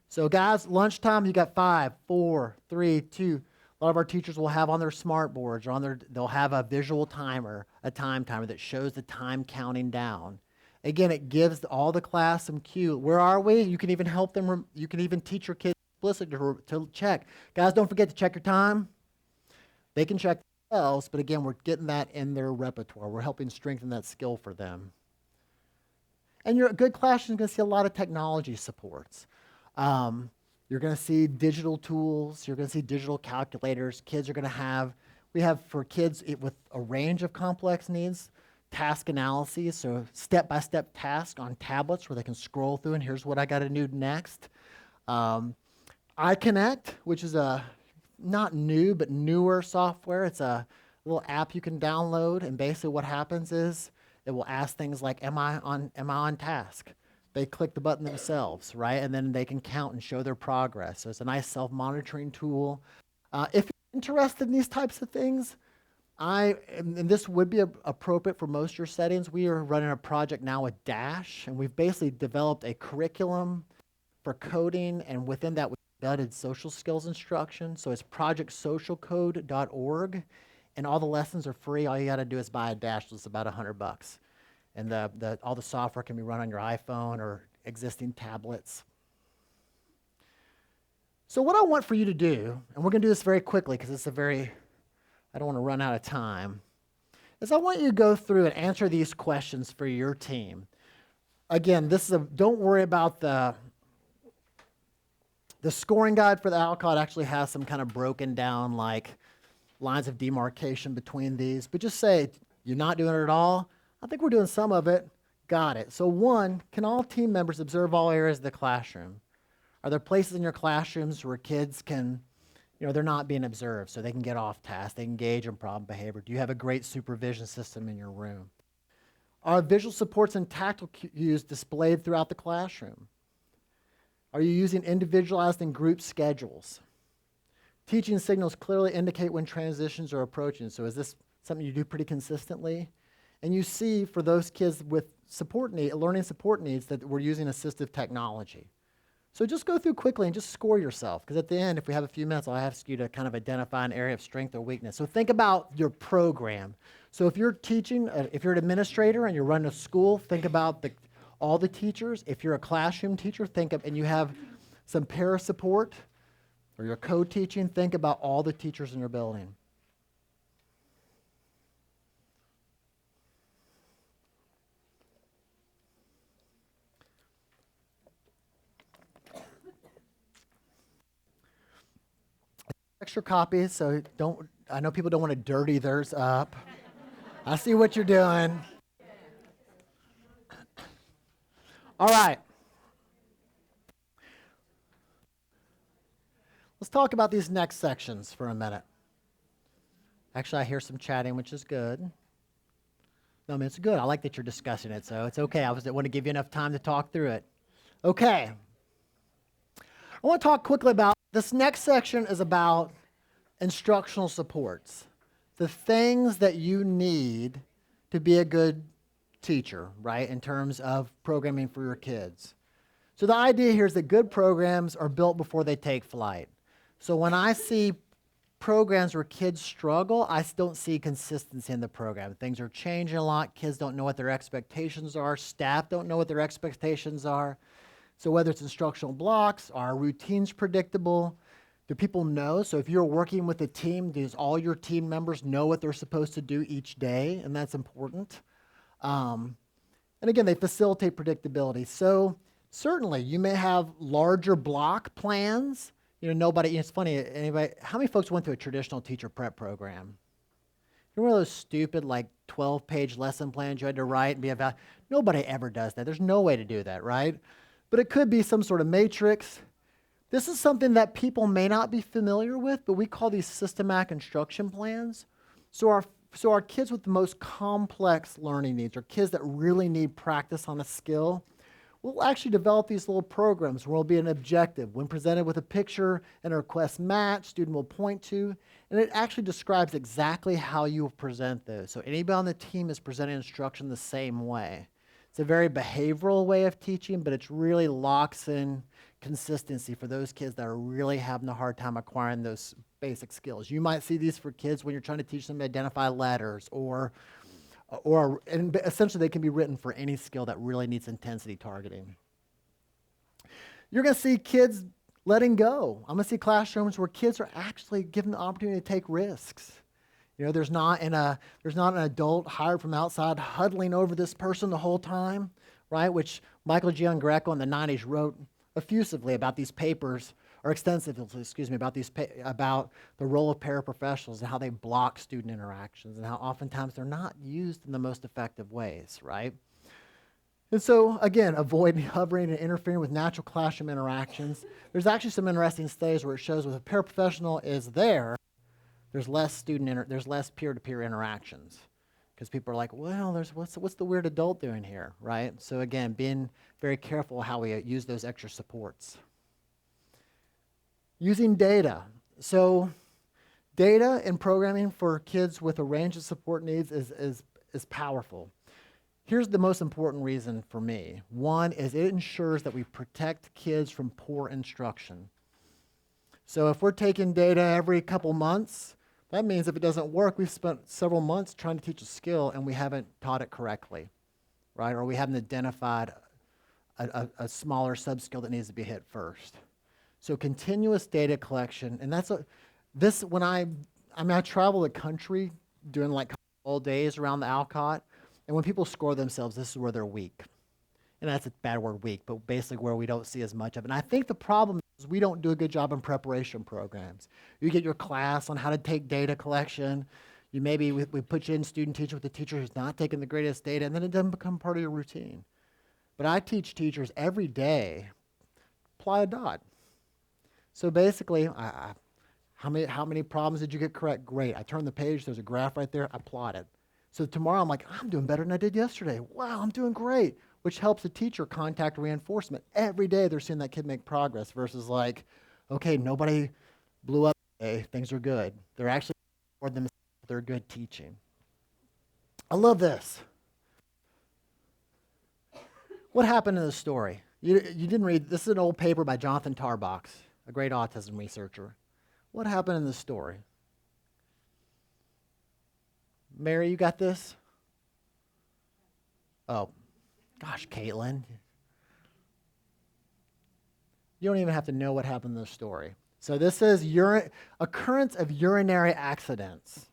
So guys, lunchtime, you got 5, 4, 3, 2. A lot of our teachers will have on their smart boards or they'll have a visual timer, a time timer that shows the time counting down. Again, it gives all the class some cue. Where are we? You can even help them. You can even teach your kids explicitly to check. Guys, don't forget to check your time. They can check themselves, but again, we're getting that in their repertoire. We're helping strengthen that skill for them. And your good classroom is going to see a lot of technology supports. You're going to see digital tools. You're going to see digital calculators. Kids are going to we have for kids with a range of complex needs, task analyses, so step-by-step tasks on tablets where they can scroll through and here's what I got to do next. iConnect, which is a not new but newer software. It's a little app you can download, and basically what happens is it will ask things like, am I on task? They click the button themselves, right? And then they can count and show their progress. So it's a nice self-monitoring tool. If you're interested in these types of things, and this would be appropriate for most of your settings, we are running a project now with Dash, and we've basically developed a curriculum for coding, and within that, we've embedded social skills instruction. So it's projectsocialcode.org, and all the lessons are free. All you got to do is buy a Dash. It's about $100. And all the software can be run on your iPhone or existing tablets. So what I want for you to do, and we're going to do this very quickly because I don't want to run out of time, is I want you to go through and answer these questions for your team. Again, don't worry about the scoring guide for the Alcott actually has some kind of broken down like lines of demarcation between these, but just say, you're not doing it at all? I think we're doing some of it. Got it. So 1, can all team members observe all areas of the classroom? Are there places in your classrooms where kids can, they're not being observed, so they can get off task, they engage in problem behavior? Do you have a great supervision system in your room? Are visual supports and tactile cues displayed throughout the classroom? Are you using individualized and group schedules? Teaching signals clearly indicate when transitions are approaching. So is this something you do pretty consistently? And you see for those kids with learning support needs that we're using assistive technology. So just go through quickly and just score yourself, because at the end, if we have a few minutes, I'll ask you to kind of identify an area of strength or weakness. So think about your program. So if you're teaching, if you're an administrator and you're running a school, think about all the teachers. If you're a classroom teacher, and you have some para support, or you're co-teaching, think about all the teachers in your building. Extra copies, so I know people don't want to dirty theirs up. I see what you're doing. All right. Let's talk about these next sections for a minute. Actually, I hear some chatting, which is good. No, I mean, it's good. I like that you're discussing it, so it's okay. I want to give you enough time to talk through it. Okay. I want to talk quickly about this next section is about instructional supports, the things that you need to be a good teacher, right, in terms of programming for your kids. So the idea here is that good programs are built before they take flight. So when I see programs where kids struggle, I don't see consistency in the program. Things are changing a lot. Kids don't know what their expectations are. Staff don't know what their expectations are. So whether it's instructional blocks, are routines predictable? Do people know? So if you're working with a team, does all your team members know what they're supposed to do each day? And that's important. And again, they facilitate predictability. So certainly you may have larger block plans. It's funny, how many folks went through a traditional teacher prep program? You know, one of those stupid 12-page lesson plans you had to write and be about? Nobody ever does that. There's no way to do that, right? But it could be some sort of matrix. This is something that people may not be familiar with, but we call these systematic instruction plans. So our kids with the most complex learning needs, or kids that really need practice on a skill, we'll actually develop these little programs where will be an objective. When presented with a picture and a request match, student will point to, and it actually describes exactly how you present those. So anybody on the team is presenting instruction the same way. It's a very behavioral way of teaching, but it really locks in consistency for those kids that are really having a hard time acquiring those basic skills. You might see these for kids when you're trying to teach them to identify letters, and essentially they can be written for any skill that really needs intensity targeting. You're going to see kids letting go. I'm going to see classrooms where kids are actually given the opportunity to take risks. There's not an adult hired from outside huddling over this person the whole time, right? Which Michael Giangreco in the 90s wrote effusively about these papers or extensively, excuse me, about the role of paraprofessionals and how they block student interactions and how oftentimes they're not used in the most effective ways, right? And so, again, avoid hovering and interfering with natural classroom interactions. There's actually some interesting studies where it shows when a paraprofessional is there, there's less there's less peer-to-peer interactions because people are like, well, what's the weird adult doing here, right? So again, being very careful how we use those extra supports. Using data. So data and programming for kids with a range of support needs is powerful. Here's the most important reason for me. One is it ensures that we protect kids from poor instruction. So if we're taking data every couple months, that means if it doesn't work, we've spent several months trying to teach a skill and we haven't taught it correctly, right? Or we haven't identified a smaller sub-skill that needs to be hit first. So continuous data collection, and when I travel the country doing like all days around the Alcott, and when people score themselves, this is where they're weak. And that's a bad word, weak, but basically where we don't see as much of it. And I think the problem is we don't do a good job in preparation programs. You get your class on how to take data collection. We put you in student teaching with the teacher who's not taking the greatest data, and then it doesn't become part of your routine. But I teach teachers every day, apply a dot. So basically, how many problems did you get correct? Great. I turn the page, there's a graph right there, I plot it. So tomorrow I'm like, I'm doing better than I did yesterday. Wow, I'm doing great, which helps the teacher contact reinforcement. Every day they're seeing that kid make progress versus like, okay, nobody blew up today, things are good. They're actually for themselves, they're good teaching. I love this. What happened in the story? You didn't read, this is an old paper by Jonathan Tarbox, a great autism researcher. What happened in the story? Mary, you got this? Oh, gosh, Caitlin. You don't even have to know what happened in the story. So this is occurrence of urinary accidents.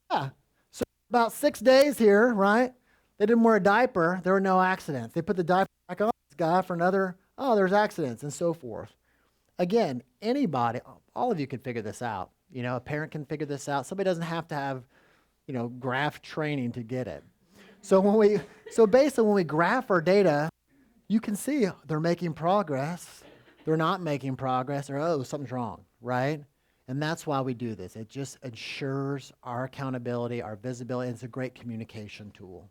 Yeah. So about 6 days here, right? They didn't wear a diaper. There were no accidents. They put the diaper back on this guy for another, there's accidents and so forth. Again, anybody, all of you can figure this out. A parent can figure this out. Somebody doesn't have to have, graph training to get it. So basically when we graph our data, you can see they're making progress, they're not making progress, or something's wrong, right? And that's why we do this. It just ensures our accountability, our visibility, and it's a great communication tool.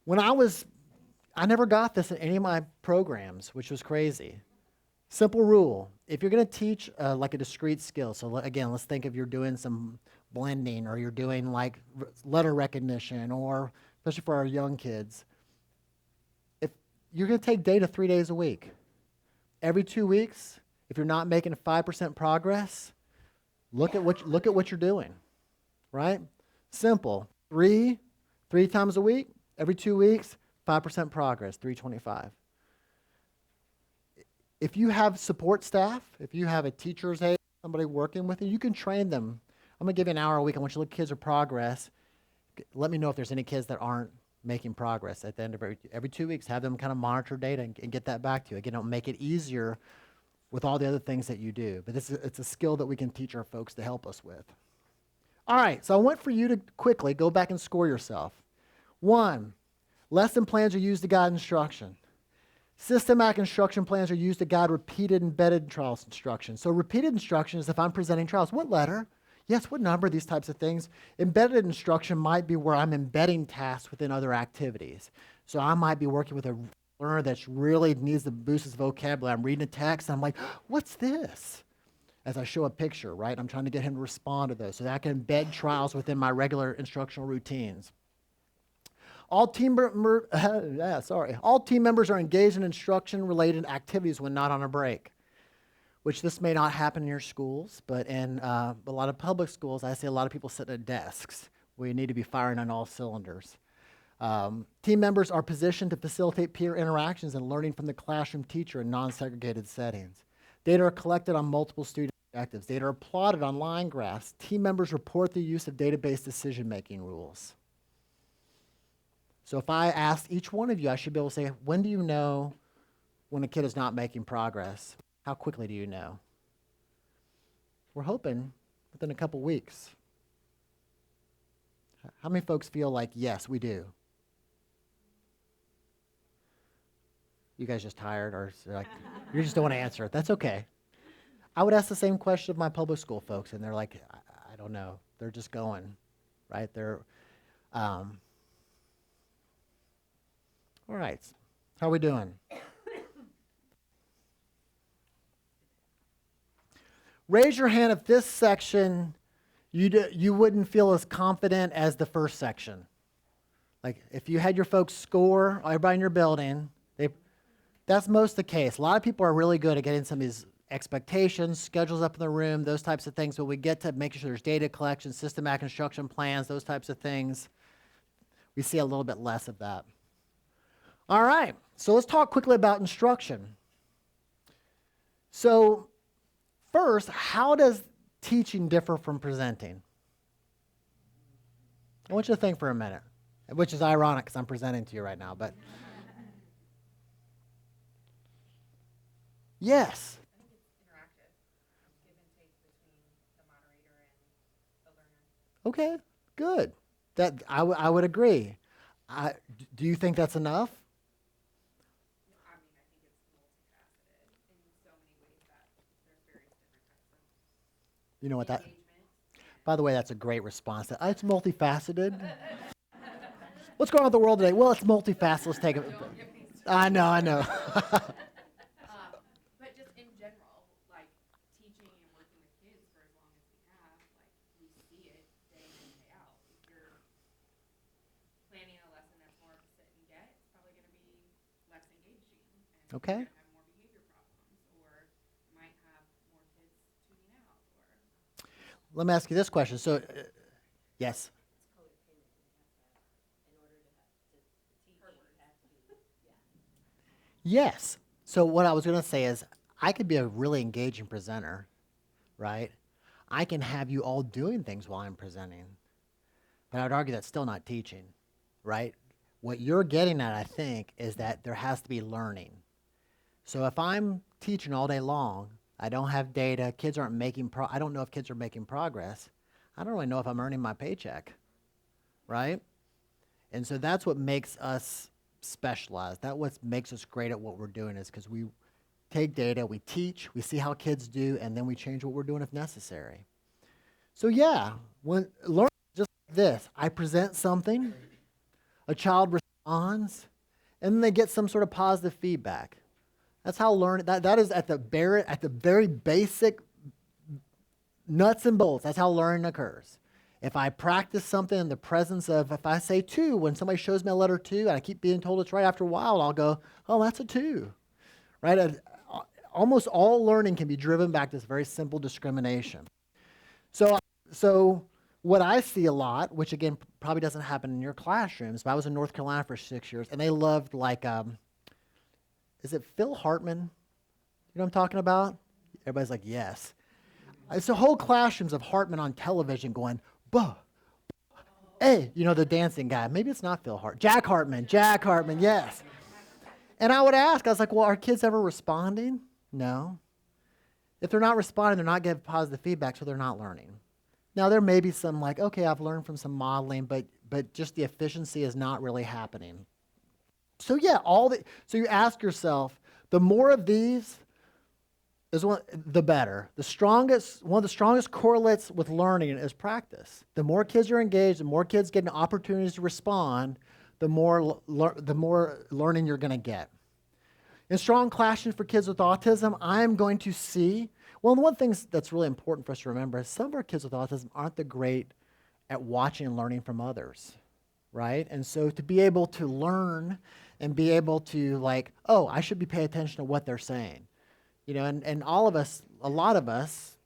I never got this in any of my programs, which was crazy. Simple rule, if you're going to teach like a discrete skill, so again, let's think if you're doing some blending or you're doing like letter recognition or especially for our young kids, if you're going to take data 3 days a week, every 2 weeks, if you're not making 5% progress, look at what you're doing, right? Simple, three times a week, every 2 weeks, 5% progress, 325. If you have support staff, if you have a teacher's aide, somebody working with you can train them. I'm going to give you an hour a week. I want you to look at kids' progress. Let me know if there's any kids that aren't making progress at the end of every 2 weeks. Have them kind of monitor data and get that back to you. Again, it'll make it easier with all the other things that you do. But it's a skill that we can teach our folks to help us with. All right, so I want for you to quickly go back and score yourself. 1, lesson plans are used to guide instruction. Systematic instruction plans are used to guide repeated embedded trials instruction. So repeated instruction is if I'm presenting trials. What letter? Yes, what number? These types of things. Embedded instruction might be where I'm embedding tasks within other activities. So I might be working with a learner that really needs to boost his vocabulary. I'm reading a text and I'm like, what's this? As I show a picture, right? I'm trying to get him to respond to those so that I can embed trials within my regular instructional routines. All team members are engaged in instruction-related activities when not on a break, which this may not happen in your schools, but in a lot of public schools, I see a lot of people sitting at desks where you need to be firing on all cylinders. Team members are positioned to facilitate peer interactions and learning from the classroom teacher in non-segregated settings. Data are collected on multiple student objectives. Data are plotted on line graphs. Team members report the use of database decision-making rules. So if I asked each one of you, I should be able to say, when do you know when a kid is not making progress? How quickly do you know? We're hoping within a couple weeks. How many folks feel like, yes, we do? You guys just tired, or like, you just don't want to answer it? That's okay. I would ask the same question of my public school folks, and they're like, I don't know. They're just going, right? All right. How are we doing? Raise your hand if this section you wouldn't feel as confident as the first section. Like if you had your folks score, everybody in your building, that's most the case. A lot of people are really good at getting some of these expectations, schedules up in the room, those types of things, but we get to making sure there's data collection, systematic instruction plans, those types of things. We see a little bit less of that. All right, so let's talk quickly about instruction. So first, how does teaching differ from presenting? I want you to think for a minute, which is ironic because I'm presenting to you right now, but yes. I think it's interactive, give and take between the moderator and the learner. Okay, good. I would agree. Do you think that's enough? I mean, I think it's multifaceted in so many ways that there's various different types of You know what engagement. By the way, that's a great response. It's multifaceted. What's going on with the world today? Well, it's multifaceted. Let's take it. Don't get me started. I know. But just in general, like teaching and working with kids for as long as we have, like we see it day in and day out. If you're planning a lesson that's more of a sit and get, it's probably going to be less engaging. And Okay. you're going to have more behavior problems, or might have more kids tuning out. Or Let me ask you this question. So, yes. Yes. So what I was going to say is I could be a really engaging presenter, right? I can have you all doing things while I'm presenting. But I would argue that's still not teaching, right? What you're getting at, I think, is that there has to be learning. So if I'm teaching all day long, I don't have data, kids aren't making I don't know if kids are making progress. I don't really know if I'm earning my paycheck, right? And so that's what makes us specialized. That's what makes us great at what we're doing, is because we take data, we teach, we see how kids do, and then we change what we're doing if necessary. So yeah, when learning just like this, I present something, a child responds, and then they get some sort of positive feedback. That's how learning, that is at the very basic nuts and bolts. That's how learning occurs. If I practice something in the presence of, if I say 2, when somebody shows me a letter 2 and I keep being told it's right, after a while I'll go, oh, that's a 2, right? Almost all learning can be driven back to this very simple discrimination. So what I see a lot, which again probably doesn't happen in your classrooms, but I was in North Carolina for 6 years, and they loved is it Phil Hartman? You know what I'm talking about? Everybody's like, yes. It's a whole classrooms of Hartman on television going, bah, hey, you know, the dancing guy. Maybe it's not Phil Hartman. Jack Hartman, yes. And I would ask, I was like, well, are kids ever responding? No. If they're not responding, they're not getting positive feedback, so they're not learning. Now, there may be some like, okay, I've learned from some modeling, but just the efficiency is not really happening. So yeah, so you ask yourself, the more of these, the better. One of the strongest correlates with learning is practice. The more kids are engaged, the more kids get opportunities to respond, the more learning you're going to get. In strong classrooms for kids with autism, I'm going to see, well, one thing that's really important for us to remember is some of our kids with autism aren't that great at watching and learning from others, right? And so to be able to learn and be able to like, oh, I should be paying attention to what they're saying. You know, and all of us, a lot of us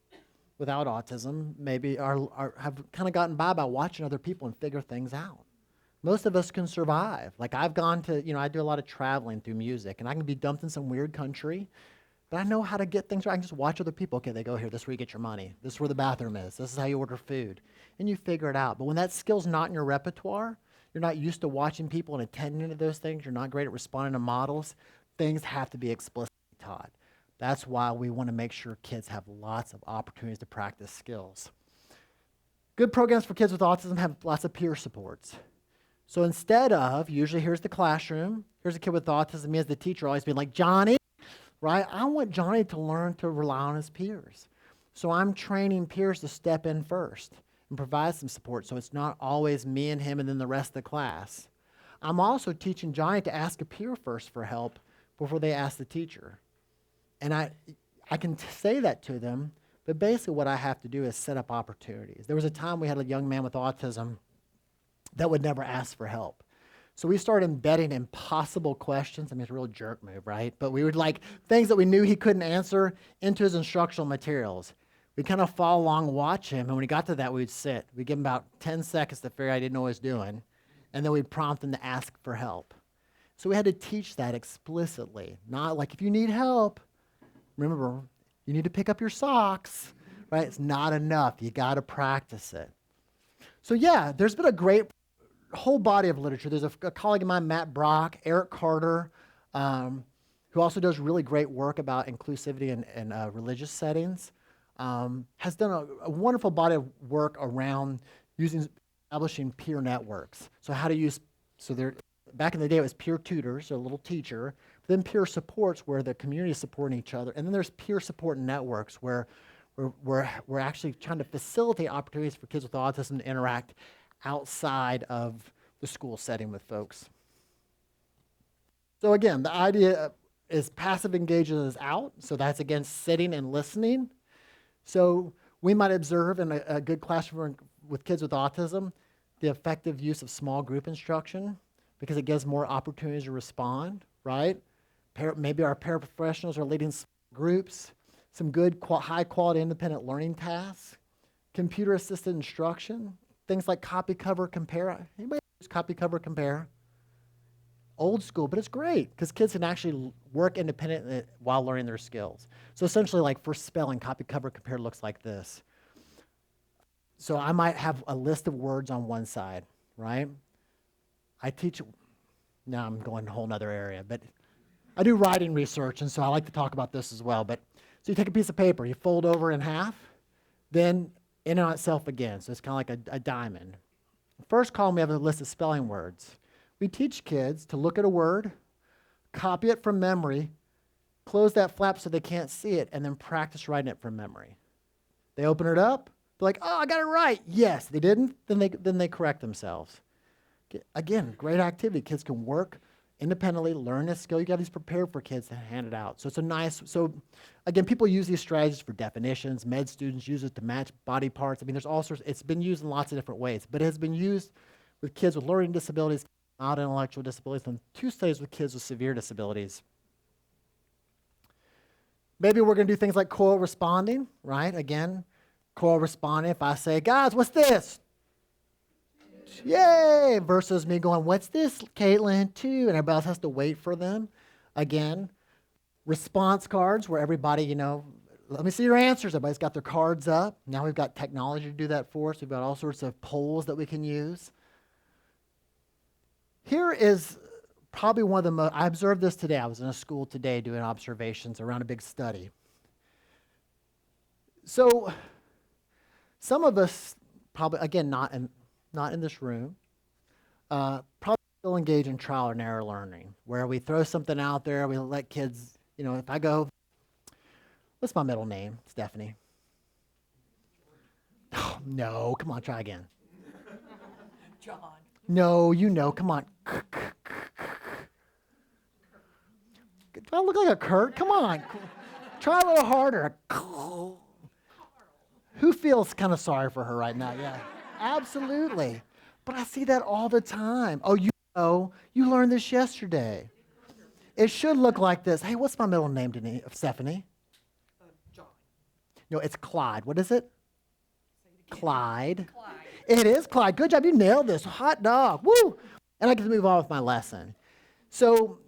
without autism maybe have kind of gotten by watching other people and figure things out. Most of us can survive. Like I've gone to, I do a lot of traveling through music, and I can be dumped in some weird country, but I know how to get things right. I can just watch other people. Okay, they go here. This is where you get your money. This is where the bathroom is. This is how you order food. And you figure it out. But when that skill's not in your repertoire, you're not used to watching people and attending to those things, you're not great at responding to models, things have to be explicitly taught. That's why we want to make sure kids have lots of opportunities to practice skills. Good programs for kids with autism have lots of peer supports. So instead of, usually here's the classroom, here's a kid with autism, me as the teacher always being like, Johnny, right? I want Johnny to learn to rely on his peers. So I'm training peers to step in first and provide some support so it's not always me and him and then the rest of the class. I'm also teaching Johnny to ask a peer first for help before they ask the teacher. And I can say that to them, but basically what I have to do is set up opportunities. There was a time we had a young man with autism that would never ask for help. So we started embedding impossible questions. I mean, it's a real jerk move, right? But we would like things that we knew he couldn't answer into his instructional materials. We'd kind of follow along, watch him, and when he got to that, we'd sit. We'd give him about 10 seconds to figure out he didn't know what he was doing, and then we'd prompt him to ask for help. So we had to teach that explicitly, not like if you need help, remember, you need to pick up your socks, right? It's not enough. You got to practice it. So yeah, there's been a great whole body of literature. There's a colleague of mine, Matt Brock, Eric Carter, who also does really great work about inclusivity in religious settings, has done a wonderful body of work around establishing peer networks. So how to use, back in the day it was peer tutors, so a little teacher, then peer supports where the community is supporting each other, and then there's peer support networks where we're actually trying to facilitate opportunities for kids with autism to interact outside of the school setting with folks. So again, the idea is passive engagement is out, so that's again sitting and listening. So we might observe in a good classroom with kids with autism the effective use of small group instruction because it gives more opportunities to respond, right? Maybe our paraprofessionals are leading groups, some good high quality independent learning tasks, computer assisted instruction, things like copy, cover, compare. Anybody use copy, cover, compare? Old school, but it's great because kids can actually work independently while learning their skills. So essentially like for spelling, copy, cover, compare looks like this. So I might have a list of words on one side, right? I teach, now I'm going a whole nother area, but I do writing research, and so I like to talk about this as well. But so you take a piece of paper, you fold over in half, then in and on itself again. So it's kind of like a diamond. First column, we have a list of spelling words. We teach kids to look at a word, copy it from memory, close that flap so they can't see it, and then practice writing it from memory. They open it up, they're like, oh, I got it right. Yes, they didn't, then they correct themselves. Again, great activity. Kids can work independently, learn a skill. You got these prepared for kids to hand it out. So it's a nice, so again, people use these strategies for definitions. Med students use it to match body parts. I mean, there's all sorts, it's been used in lots of different ways, but it has been used with kids with learning disabilities, mild intellectual disabilities, and 2 studies with kids with severe disabilities. Maybe we're going to do things like co-responding, right? Again, co-responding. If I say, guys, what's this? Yay! Versus me going, what's this, Caitlin, too? And everybody else has to wait for them. Again, response cards where everybody, let me see your answers. Everybody's got their cards up. Now we've got technology to do that for us. We've got all sorts of polls that we can use. Here is probably one of the most, I observed this today. I was in a school today doing observations around a big study. So some of us probably, again, not in this room, probably still engage in trial and error learning, where we throw something out there, we let kids, if I go, what's my middle name? Stephanie. Oh, no, come on, try again. John. No, come on. Do I look like a Kurt? Come on. Try a little harder. Who feels kind of sorry for her right now? Yeah, absolutely. But I see that all the time. Oh, you learned this yesterday. It should look like this. Hey, what's my middle name, Stephanie? John. No, it's Clyde. What is it? Clyde. Clyde. It is Clyde. Good job. You nailed this. Hot dog. Woo! And I get to move on with my lesson. So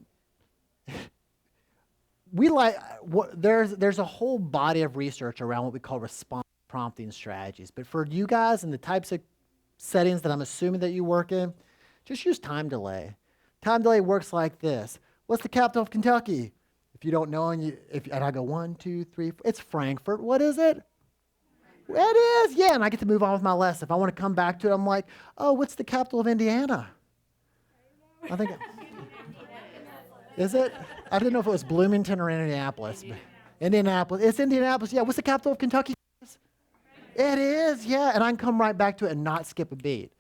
there's a whole body of research around what we call response prompting strategies. But for you guys and the types of settings that I'm assuming that you work in, Just use time delay. Time delay works like this. What's the capital of Kentucky? If you don't know, and I go 1, 2, 3, 4, it's Frankfurt. What is it? It is, yeah, and I get to move on with my lesson. If I want to come back to it, I'm like, oh, what's the capital of Indiana? I think, is it? I didn't know if it was Bloomington or Indianapolis. Indianapolis. It's Indianapolis, yeah. What's the capital of Kentucky? It is, yeah, and I can come right back to it and not skip a beat.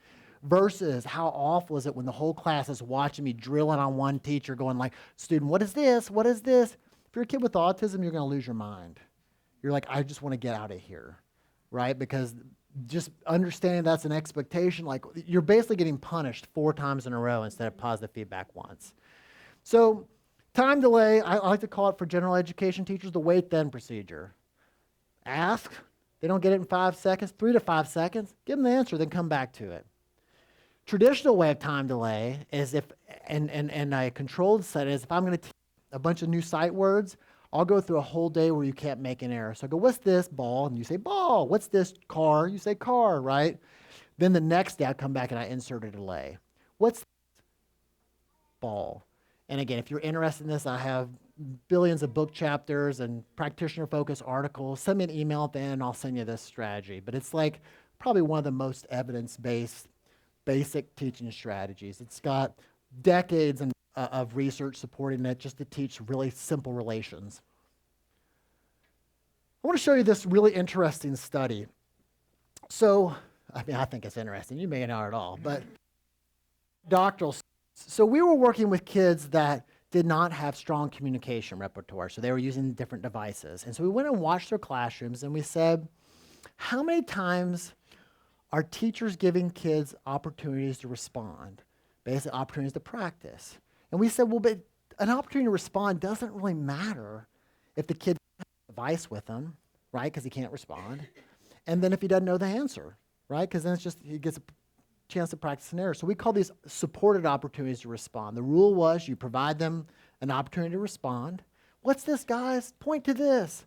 Versus how awful is it when the whole class is watching me drilling on one teacher going like, student, what is this? What is this? If you're a kid with autism, you're going to lose your mind. You're like, I just want to get out of here, right? Because just understanding that's an expectation, like you're basically getting punished 4 times in a row instead of positive feedback once. So time delay, I like to call it for general education teachers the wait then procedure. Ask, they don't get it in 5 seconds, 3 to 5 seconds, give them the answer, then come back to it. Traditional way of time delay is if, and a controlled set is if I'm going to teach a bunch of new sight words, I'll go through a whole day where you can't make an error. So I go, what's this, ball? And you say, ball. What's this, car? You say, car, right? Then the next day I come back and I insert a delay. What's this? Ball? And again, if you're interested in this, I have billions of book chapters and practitioner-focused articles. Send me an email at the end and I'll send you this strategy. But it's like probably one of the most evidence-based basic teaching strategies. It's got decades of research supporting it just to teach really simple relations. I want to show you this really interesting study. So, I mean, I think it's interesting. You may not at all, but doctoral. So we were working with kids that did not have strong communication repertoire, so they were using different devices. And so we went and watched their classrooms, and we said, how many times are teachers giving kids opportunities to respond, basically opportunities to practice? And we said, well, but an opportunity to respond doesn't really matter if the kid has a device with him, right, because he can't respond. And then if he doesn't know the answer, right, because then it's just he gets a chance to practice an error. So we call these supported opportunities to respond. The rule was you provide them an opportunity to respond. What's this, guys? Point to this.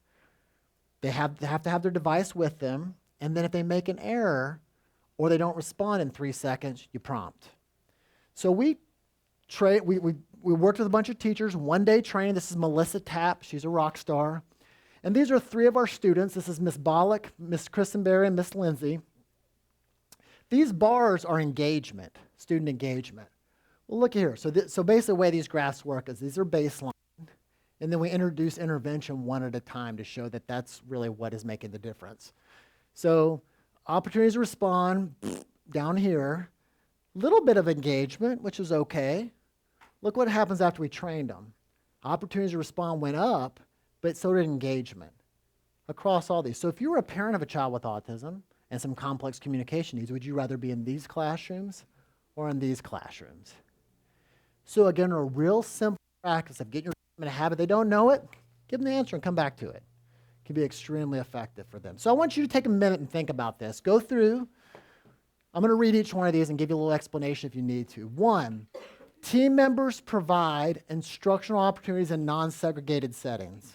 They have to have their device with them, and then if they make an error or they don't respond in 3 seconds, you prompt. So we worked with a bunch of teachers, 1-day training. This is Melissa Tapp. She's a rock star. And these are 3 of our students. This is Miss Bollock, Miss Christenberry, and Miss Lindsay. These bars are engagement, student engagement. Well, look here. So basically the way these graphs work is these are baseline, and then we introduce intervention one at a time to show that that's really what is making the difference. So opportunities to respond, down here. Little bit of engagement, which is okay. Look what happens after we trained them. Opportunities to respond went up, but so did engagement across all these. So if you were a parent of a child with autism and some complex communication needs, would you rather be in these classrooms or in these classrooms? So again, a real simple practice of getting your in a habit. They don't know it, give them the answer and come back to it. It can be extremely effective for them. So I want you to take a minute and think about this. Go through. I'm going to read each one of these and give you a little explanation if you need to. 1, team members provide instructional opportunities in non-segregated settings,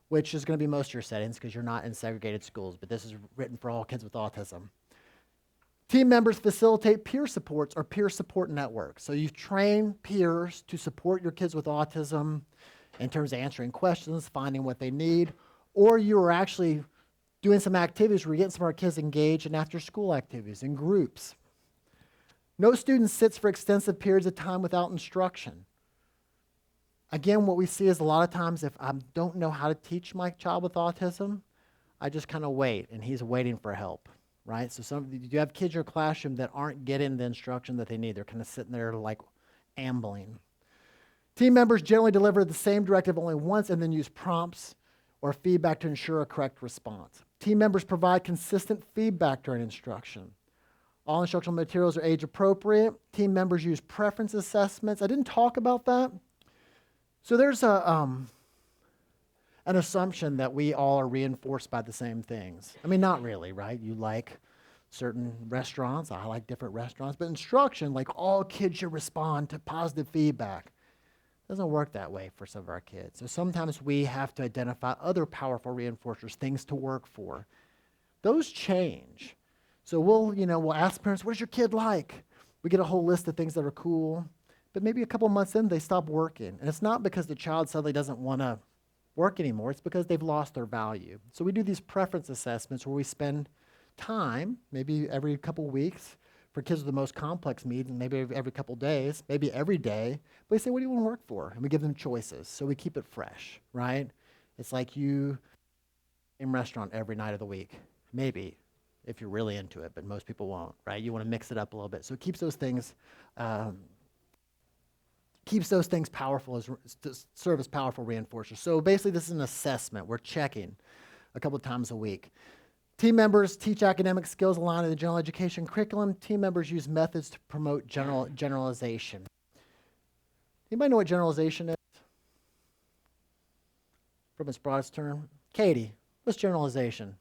which is going to be most of your settings because you're not in segregated schools, but this is written for all kids with autism. Team members facilitate peer supports or peer support networks. So you train peers to support your kids with autism in terms of answering questions, finding what they need, or you are actually doing some activities where you're getting some of our kids engaged in after-school activities, in groups. No student sits for extensive periods of time without instruction. Again, what we see is a lot of times if I don't know how to teach my child with autism, I just kind of wait, and he's waiting for help, right? So you have kids in your classroom that aren't getting the instruction that they need. They're kind of sitting there like ambling. Team members generally deliver the same directive only once and then use prompts or feedback to ensure a correct response. Team members provide consistent feedback during instruction. All instructional materials are age appropriate. Team members use preference assessments. I didn't talk about that. So there's an assumption that we all are reinforced by the same things. I mean, not really, right? You like certain restaurants. I like different restaurants. But instruction, like all kids should respond to positive feedback. Doesn't work that way for some of our kids. So sometimes we have to identify other powerful reinforcers, things to work for. Those change. So we'll ask parents, what is your kid like? We get a whole list of things that are cool, but maybe a couple months in, they stop working. And it's not because the child suddenly doesn't want to work anymore. It's because they've lost their value. So we do these preference assessments where we spend time, maybe every couple weeks, for kids with the most complex needs, and maybe every couple days, maybe every day. But we say, what do you want to work for? And we give them choices. So we keep it fresh, right? It's like you in restaurant every night of the week. Maybe, if you're really into it, but most people won't, right? You want to mix it up a little bit. So it keeps those things powerful, to serve as powerful reinforcers. So basically, this is an assessment. We're checking a couple times a week. Team members teach academic skills aligned to the general education curriculum. Team members use methods to promote generalization. Anybody know what generalization is? From its broadest term? Katie, what's generalization?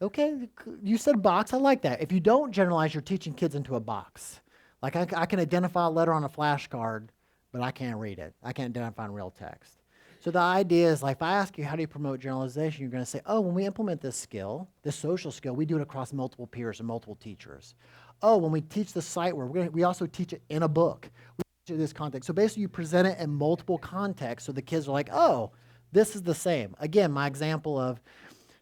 Okay, you said box. I like that. If you don't generalize, you're teaching kids into a box. Like I can identify a letter on a flashcard, but I can't read it. I can't identify in real text. So the idea is, like, if I ask you, how do you promote generalization? You're going to say, oh, when we implement this skill, this social skill, we do it across multiple peers and multiple teachers. Oh, when we teach the sight word, we also teach it in a book. We teach it in this context. So basically, you present it in multiple contexts, so the kids are like, oh, this is the same. Again, my example of,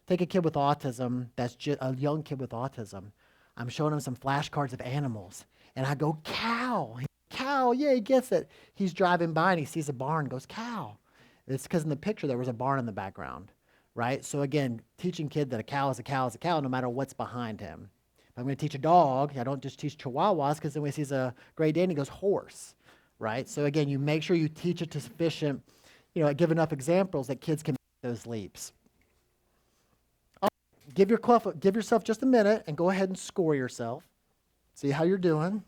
take a kid with autism, that's just a young kid with autism. I'm showing him some flashcards of animals, and I go, cow, cow, yeah, he gets it. He's driving by, and he sees a barn, and goes, cow. It's because in the picture, there was a barn in the background, right? So again, teaching kid that a cow is a cow is a cow, no matter what's behind him. If I'm going to teach a dog, I don't just teach chihuahuas, because then when he sees a Great Dane, he goes, horse, right? So again, you make sure you teach it to sufficient, give enough examples that kids can make those leaps. Give yourself just a minute and go ahead and score yourself. See how you're doing.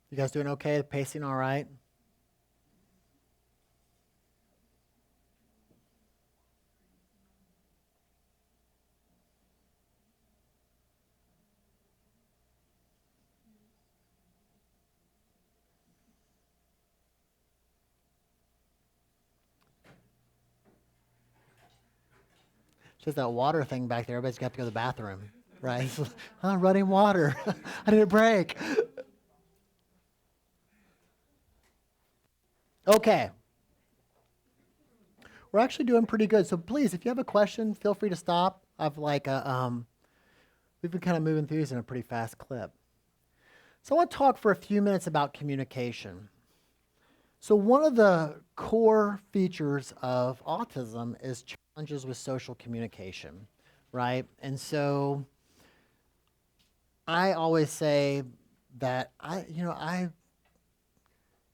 You guys doing okay? The pacing all right? It's just that water thing back there. Everybody's got to go to the bathroom, right? Running water. I need a break. Okay. We're actually doing pretty good. So please, if you have a question, feel free to stop. We've been kind of moving through these in a pretty fast clip. So I want to talk for a few minutes about communication. So one of the core features of autism is challenges with social communication, right? And so I always say that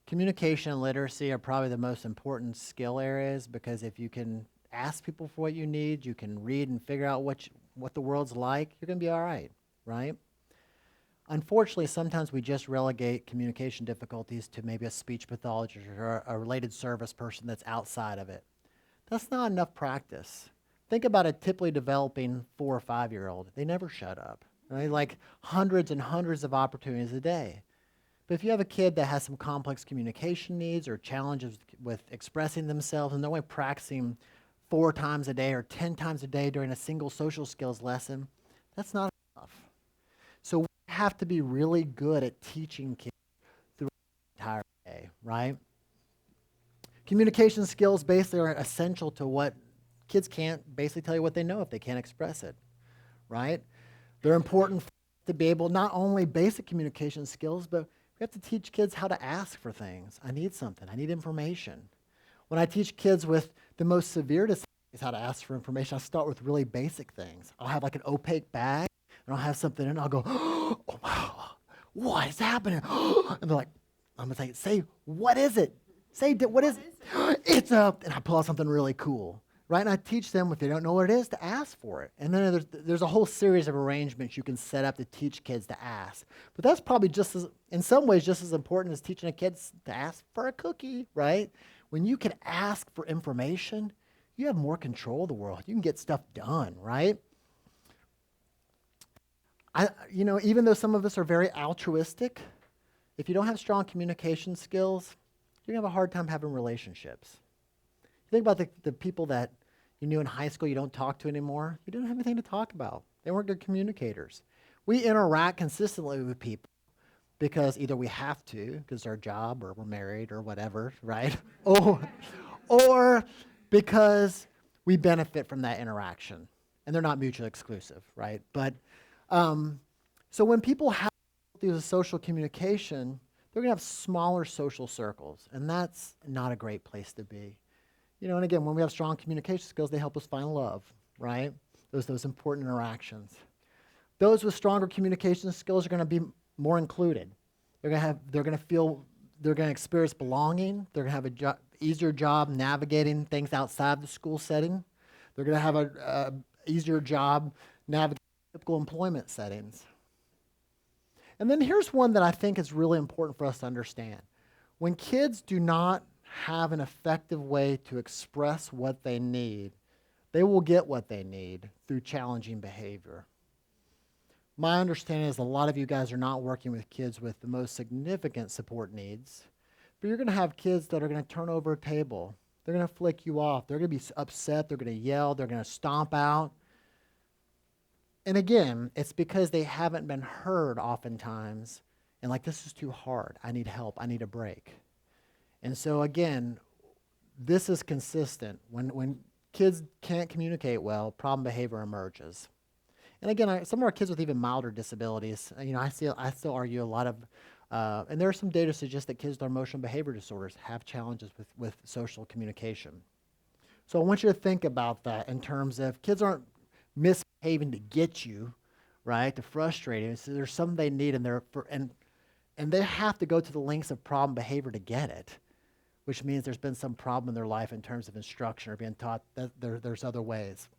communication and literacy are probably the most important skill areas, because if you can ask people for what you need, you can read and figure out what the world's like, you're going to be all right, right? Unfortunately, sometimes we just relegate communication difficulties to maybe a speech pathologist or a related service person that's outside of it. That's not enough practice. Think about a typically developing 4 or 5-year-old. They never shut up, right? Like hundreds and hundreds of opportunities a day. But if you have a kid that has some complex communication needs or challenges with expressing themselves, and they're only practicing 4 times a day or 10 times a day during a single social skills lesson, that's not enough. So we have to be really good at teaching kids throughout the entire day, right? Communication skills basically are essential to what kids can't basically tell you what they know if they can't express it, right? They're important to be able, not only basic communication skills, but we have to teach kids how to ask for things. I need something. I need information. When I teach kids with the most severe disabilities how to ask for information, I start with really basic things. I'll have like an opaque bag, and I'll have something in it, and I'll go, oh, wow, what is happening? And they're like, I'm going to say, what is it? Say, what is it? It's and I pull out something really cool, right? And I teach them, if they don't know what it is, to ask for it. And then there's a whole series of arrangements you can set up to teach kids to ask. But that's probably just as, in some ways, just as important as teaching a kid to ask for a cookie, right? When you can ask for information, you have more control of the world. You can get stuff done, right? Even though some of us are very altruistic, if you don't have strong communication skills, you're going to have a hard time having relationships. You think about the people that you knew in high school you don't talk to anymore. You didn't have anything to talk about. They weren't good communicators. We interact consistently with people because either we have to, because it's our job, or we're married, or whatever, right? or because we benefit from that interaction. And they're not mutually exclusive, right? But so when people have difficulty with social communication, they're going to have smaller social circles, and that's not a great place to be. And again, when we have strong communication skills, they help us find love, right? Those important interactions. Those with stronger communication skills are going to be more included. They're going to experience belonging. They're going to have an easier job navigating things outside the school setting. They're going to have an easier job navigating typical employment settings. And then here's one that I think is really important for us to understand. When kids do not have an effective way to express what they need, they will get what they need through challenging behavior. My understanding is a lot of you guys are not working with kids with the most significant support needs, but you're going to have kids that are going to turn over a table. They're going to flick you off. They're going to be upset. They're going to yell. They're going to stomp out. And again, it's because they haven't been heard oftentimes, and like, this is too hard. I need help. I need a break. And so again, this is consistent. When kids can't communicate well, problem behavior emerges. And again, some of our kids with even milder disabilities, I still argue a lot of, and there are some data suggest that kids with emotional behavior disorders have challenges with social communication. So I want you to think about that in terms of kids aren't misbehaving to get you, right, to frustrate you. So there's something they need, and they have to go to the lengths of problem behavior to get it, which means there's been some problem in their life in terms of instruction or being taught that there's other ways.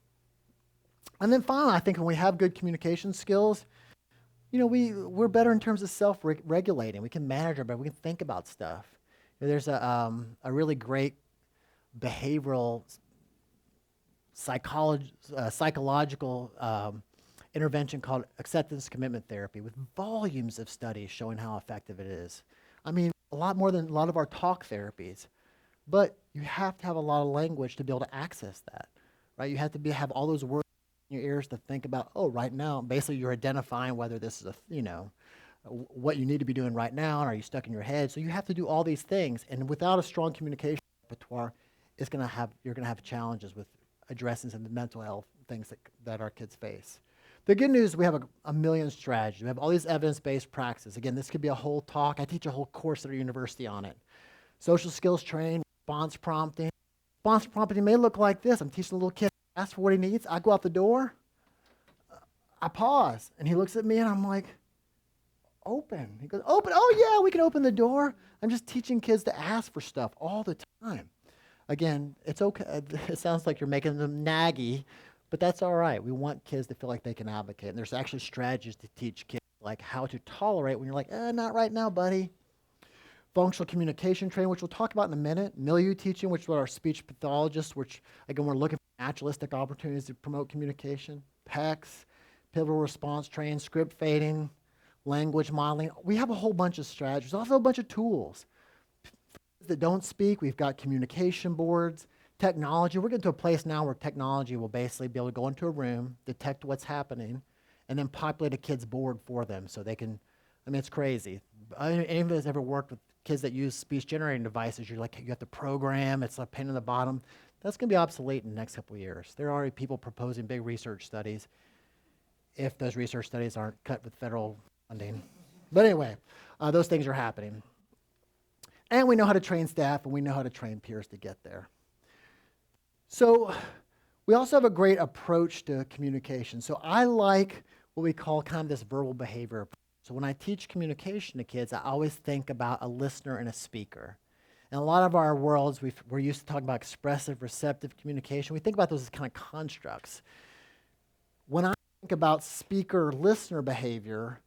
And then finally, I think when we have good communication skills, we're better in terms of self-regulating. We can manage our better. We can think about stuff. There's a really great behavioral psychological intervention called acceptance commitment therapy, with volumes of studies showing how effective it is. I mean, a lot more than a lot of our talk therapies. But you have to have a lot of language to be able to access that, right? You have to have all those words in your ears to think about, right now, basically you're identifying whether this is what you need to be doing right now, and are you stuck in your head? So you have to do all these things, and without a strong communication repertoire, you're going to have challenges with addressing some of the mental health things that our kids face. The good news, we have a million strategies. We have all these evidence-based practices. Again, this could be a whole talk. I teach a whole course at our university on it. Social skills training, response prompting. Response prompting may look like this. I'm teaching a little kid, ask for what he needs. I go out the door. I pause, and he looks at me, and I'm like, open. He goes, open. Oh, yeah, we can open the door. I'm just teaching kids to ask for stuff all the time. Again, it's okay. It sounds like you're making them naggy, but that's all right. We want kids to feel like they can advocate. And there's actually strategies to teach kids, like how to tolerate when you're like, not right now, buddy. Functional communication training, which we'll talk about in a minute. Milieu teaching, which is what our speech pathologists, which, again, we're looking for naturalistic opportunities to promote communication. PECs, pivotal response training, script fading, language modeling. We have a whole bunch of strategies, also a bunch of tools. That don't speak, we've got communication boards, technology. We're getting to a place now where technology will basically be able to go into a room, detect what's happening, and then populate a kid's board for them so they can, it's crazy. Any of us ever worked with kids that use speech generating devices? You have to program, it's a pain in the bottom. That's going to be obsolete in the next couple of years. There are already people proposing big research studies if those research studies aren't cut with federal funding. But anyway, those things are happening. And we know how to train staff, and we know how to train peers to get there. So we also have a great approach to communication. So I like what we call kind of this verbal behavior approach. So when I teach communication to kids, I always think about a listener and a speaker. In a lot of our worlds, we're used to talking about expressive, receptive communication. We think about those as kind of constructs. When I think about speaker-listener behavior,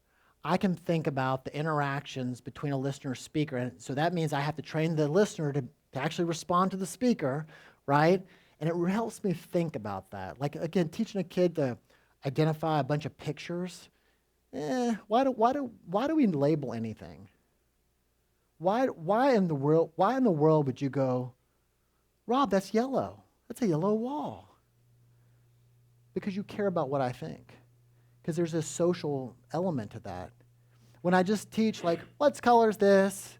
I can think about the interactions between a listener and speaker. And so that means I have to train the listener to actually respond to the speaker, right? And it helps me think about that. Like, again, teaching a kid to identify a bunch of pictures. Why do we label anything? Why in the world would you go, Rob, that's yellow. That's a yellow wall. Because you care about what I think. Because there's a social element to that. When I just teach, like, what color's this?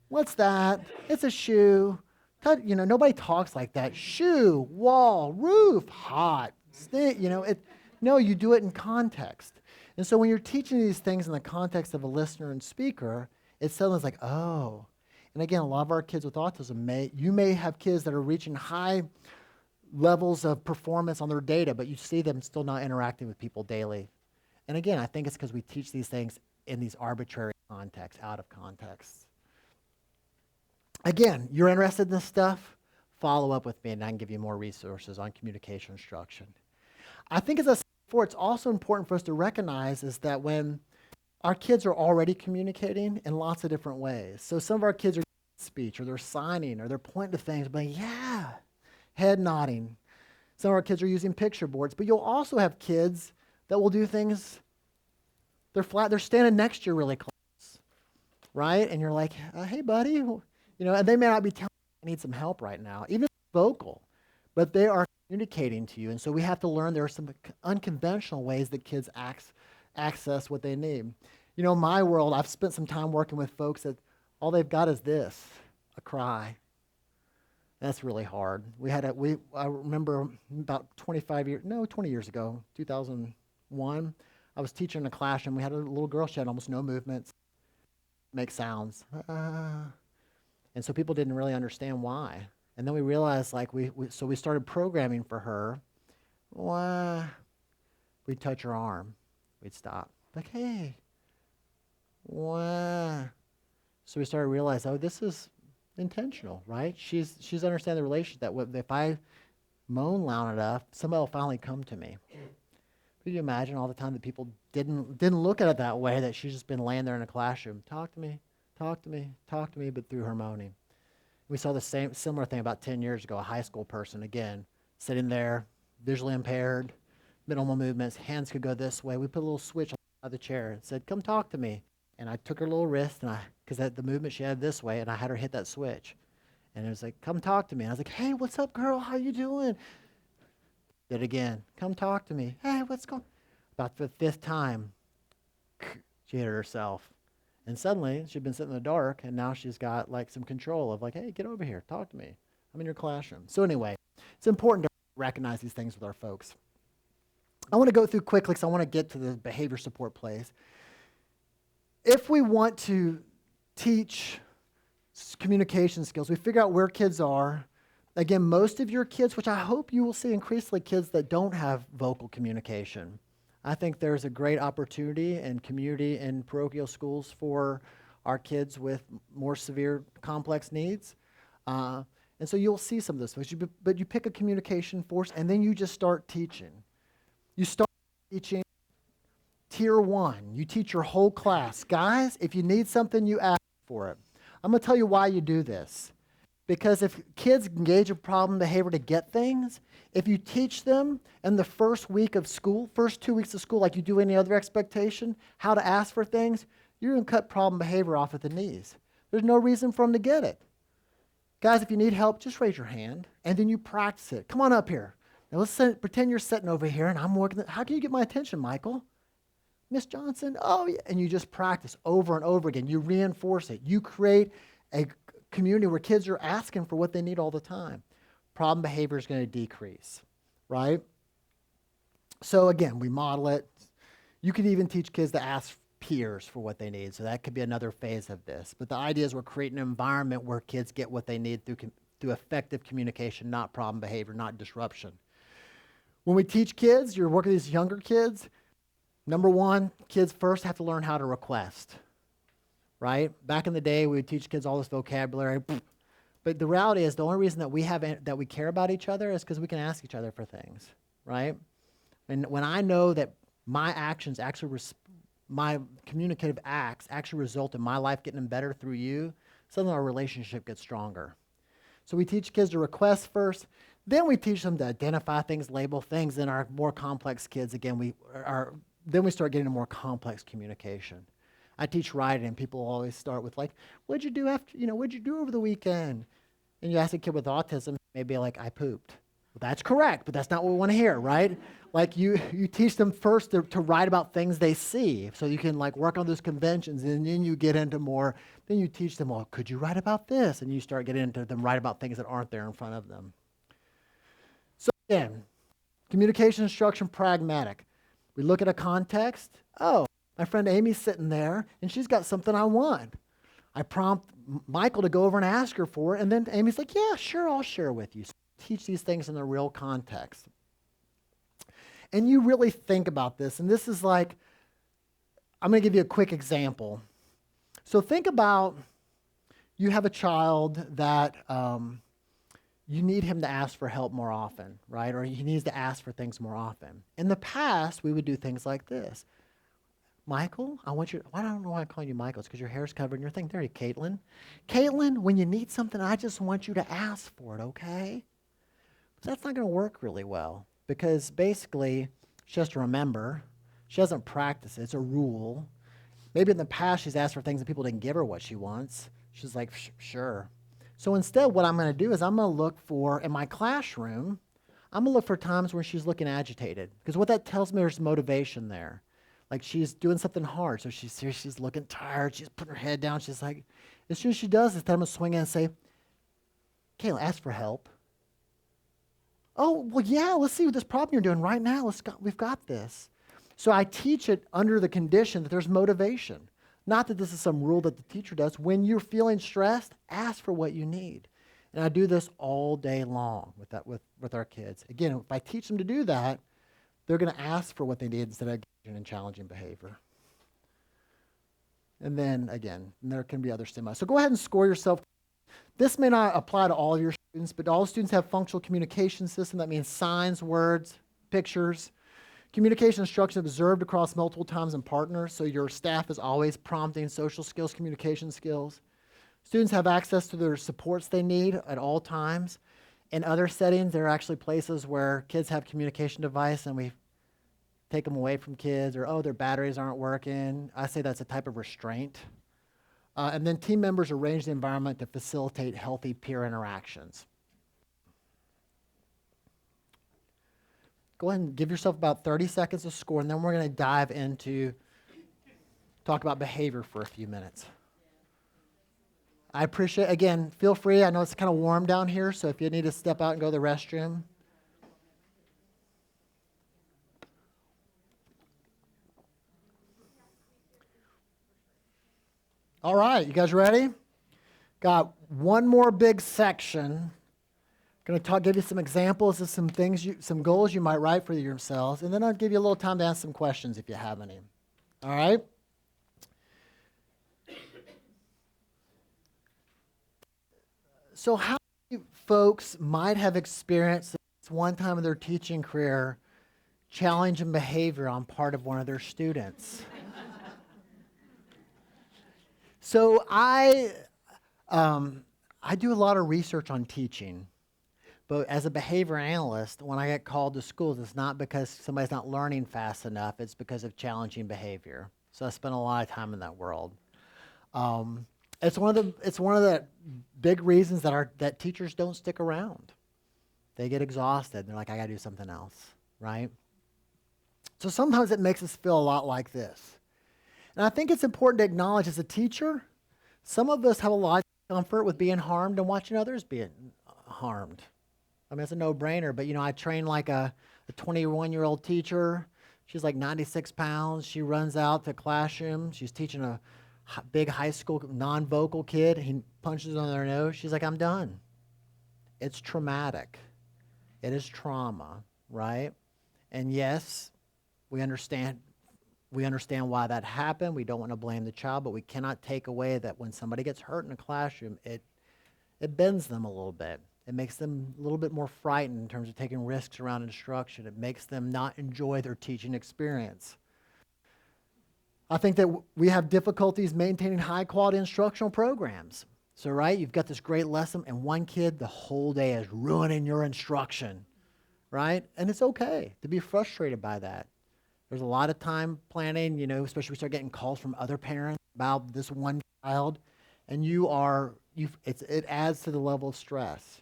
What's that? It's a shoe. Nobody talks like that. Shoe, wall, roof, hot. No, you do it in context. And so when you're teaching these things in the context of a listener and speaker, it suddenly is like, oh. And again, a lot of our kids with autism you may have kids that are reaching high levels of performance on their data, but you see them still not interacting with people daily. And again, I think it's because we teach these things in these arbitrary contexts, out of context. Again, you're interested in this stuff? Follow up with me and I can give you more resources on communication instruction. I think as I said before, it's also important for us to recognize is that when our kids are already communicating in lots of different ways. So some of our kids are speech, or they're signing, or they're pointing to things, but yeah, head nodding. Some of our kids are using picture boards, but you'll also have kids that will do things, they're standing next to you really close, right? And you're like, hey, buddy, and they may not be telling you I need some help right now, even if it's vocal, but they are communicating to you. And so we have to learn there are some unconventional ways that kids access what they need. In my world, I've spent some time working with folks that all they've got is this, a cry. That's really hard. I remember about 20 years ago, 2001, I was teaching in a classroom. We had a little girl, she had almost no movements, make sounds. And so people didn't really understand why. And then we realized, so we started programming for her. We'd touch her arm. We'd stop. Like, hey. So we started to realize, this is intentional, right? She's understanding the relationship that if I moan loud enough, somebody will finally come to me. Could you imagine all the time that people didn't look at it that way, that she's just been laying there in a classroom, talk to me, but through her moaning. We saw the similar thing about 10 years ago, a high school person, again, sitting there, visually impaired, minimal movements, hands could go this way. We put a little switch on the chair and said, come talk to me. And I took her little wrist, because the movement she had this way, and I had her hit that switch. And it was like, come talk to me. And I was like, hey, what's up, girl? How you doing? Did it again. Come talk to me. Hey, what's going on? About the fifth time, she hit herself. And suddenly, she'd been sitting in the dark, and now she's got some control of hey, get over here, talk to me. I'm in your classroom. So anyway, it's important to recognize these things with our folks. I want to go through quickly because I want to get to the behavior support plays. If we want to teach communication skills, we figure out where kids are. Again, most of your kids, which I hope you will see increasingly kids that don't have vocal communication. I think there's a great opportunity in community and parochial schools for our kids with more severe complex needs. And so you'll see some of this, but you pick a communication force and then you just start teaching. You start teaching Tier 1. You teach your whole class. Guys, if you need something, you ask for it. I'm going to tell you why you do this. Because if kids engage in problem behavior to get things, if you teach them in the first 2 weeks of school, like you do any other expectation, how to ask for things, you're going to cut problem behavior off at the knees. There's no reason for them to get it. Guys, if you need help, just raise your hand, and then you practice it. Come on up here. Now let's pretend you're sitting over here, and I'm working. How can you get my attention, Michael? Miss Johnson, oh yeah. And you just practice over and over again. You reinforce it. You create a community where kids are asking for what they need all the time. Problem behavior is going to decrease, right? So again, we model it. You could even teach kids to ask peers for what they need. So that could be another phase of this. But the idea is we're creating an environment where kids get what they need through effective communication, not problem behavior, not disruption. When we teach kids, you're working with these younger kids, number one, kids first have to learn how to request, right? Back in the day, we would teach kids all this vocabulary. But the reality is the only reason that that we care about each other is because we can ask each other for things, right? And when I know that my actions actually, my communicative acts actually result in my life getting better through you, suddenly our relationship gets stronger. So we teach kids to request first, then we teach them to identify things, label things. Then our more complex kids, again, then we start getting a more complex communication. I teach writing, and people always start with like, what'd you do what'd you do over the weekend? And you ask a kid with autism, maybe like, I pooped. Well, that's correct, but that's not what we want to hear, right? Like you teach them first to write about things they see, so you can like work on those conventions, and then you get into more, then you teach them, well, could you write about this? And you start getting into them write about things that aren't there in front of them. So again, communication instruction, pragmatic. We look at a context. Oh, my friend Amy's sitting there, and she's got something I want. I prompt Michael to go over and ask her for it, and then Amy's like, yeah, sure, I'll share with you. So teach these things in the real context. And you really think about this, and this is like, I'm going to give you a quick example. So think about you have a child that you need him to ask for help more often, right? Or he needs to ask for things more often. In the past, we would do things like this. Michael, I don't know why I'm calling you Michael. It's because your hair's covered in your thing. There you Caitlin. Caitlin, when you need something, I just want you to ask for it, okay? But that's not going to work really well because basically she has to remember. She doesn't practice it. It's a rule. Maybe in the past she's asked for things and people didn't give her what she wants. She's like, sure. So instead what I'm going to do is I'm going to look for, in my classroom, I'm going to look for times when she's looking agitated because what that tells me there's motivation there. Like she's doing something hard, so she's looking tired. She's putting her head down. She's like, as soon as she does this, then I'm going to swing in and say, Kayla, ask for help. Oh, well, yeah, let's see what this problem you're doing right now. We've got this. So I teach it under the condition that there's motivation. Not that this is some rule that the teacher does. When you're feeling stressed, ask for what you need. And I do this all day long with our kids. Again, if I teach them to do that, they're going to ask for what they need instead of engaging in challenging behavior. And then, again, there can be other stimuli. So go ahead and score yourself. This may not apply to all of your students, but all students have functional communication system. That means signs, words, pictures. Communication instruction observed across multiple times and partners, so your staff is always prompting social skills, communication skills. Students have access to their supports they need at all times. In other settings, there are actually places where kids have communication device and we take them away from kids, or, oh, their batteries aren't working. I say that's a type of restraint. And then team members arrange the environment to facilitate healthy peer interactions. Go ahead and give yourself about 30 seconds to score, and then we're going to dive into talk about behavior for a few minutes. I appreciate, again, feel free. I know it's kind of warm down here, so if you need to step out and go to the restroom. All right, you guys ready? Got one more big section. Going to give you some examples of some things, some goals you might write for yourselves, and then I'll give you a little time to ask some questions if you have any. All right? So how many folks might have experienced one time in their teaching career challenging behavior on part of one of their students? So I do a lot of research on teaching. But as a behavior analyst, when I get called to schools, it's not because somebody's not learning fast enough. It's because of challenging behavior. So I spend a lot of time in that world. It's one of the big reasons that teachers don't stick around. They get exhausted. And they're like, I got to do something else, right? So sometimes it makes us feel a lot like this. And I think it's important to acknowledge as a teacher, some of us have a lot of comfort with being harmed and watching others being harmed. I mean, it's a no-brainer, but, I train like a 21-year-old teacher. She's like 96 pounds. She runs out to classroom. She's teaching a big high school non-vocal kid. He punches on their nose. She's like, I'm done. It's traumatic. It is trauma, right? And yes, we understand why that happened. We don't want to blame the child, but we cannot take away that when somebody gets hurt in a classroom, It bends them a little bit. It makes them a little bit more frightened in terms of taking risks around instruction. It makes them not enjoy their teaching experience. I think that we have difficulties maintaining high quality instructional programs. So, right, you've got this great lesson, and one kid the whole day is ruining your instruction, right? And it's okay to be frustrated by that. There's a lot of time planning, especially we start getting calls from other parents about this one child, and it adds to the level of stress.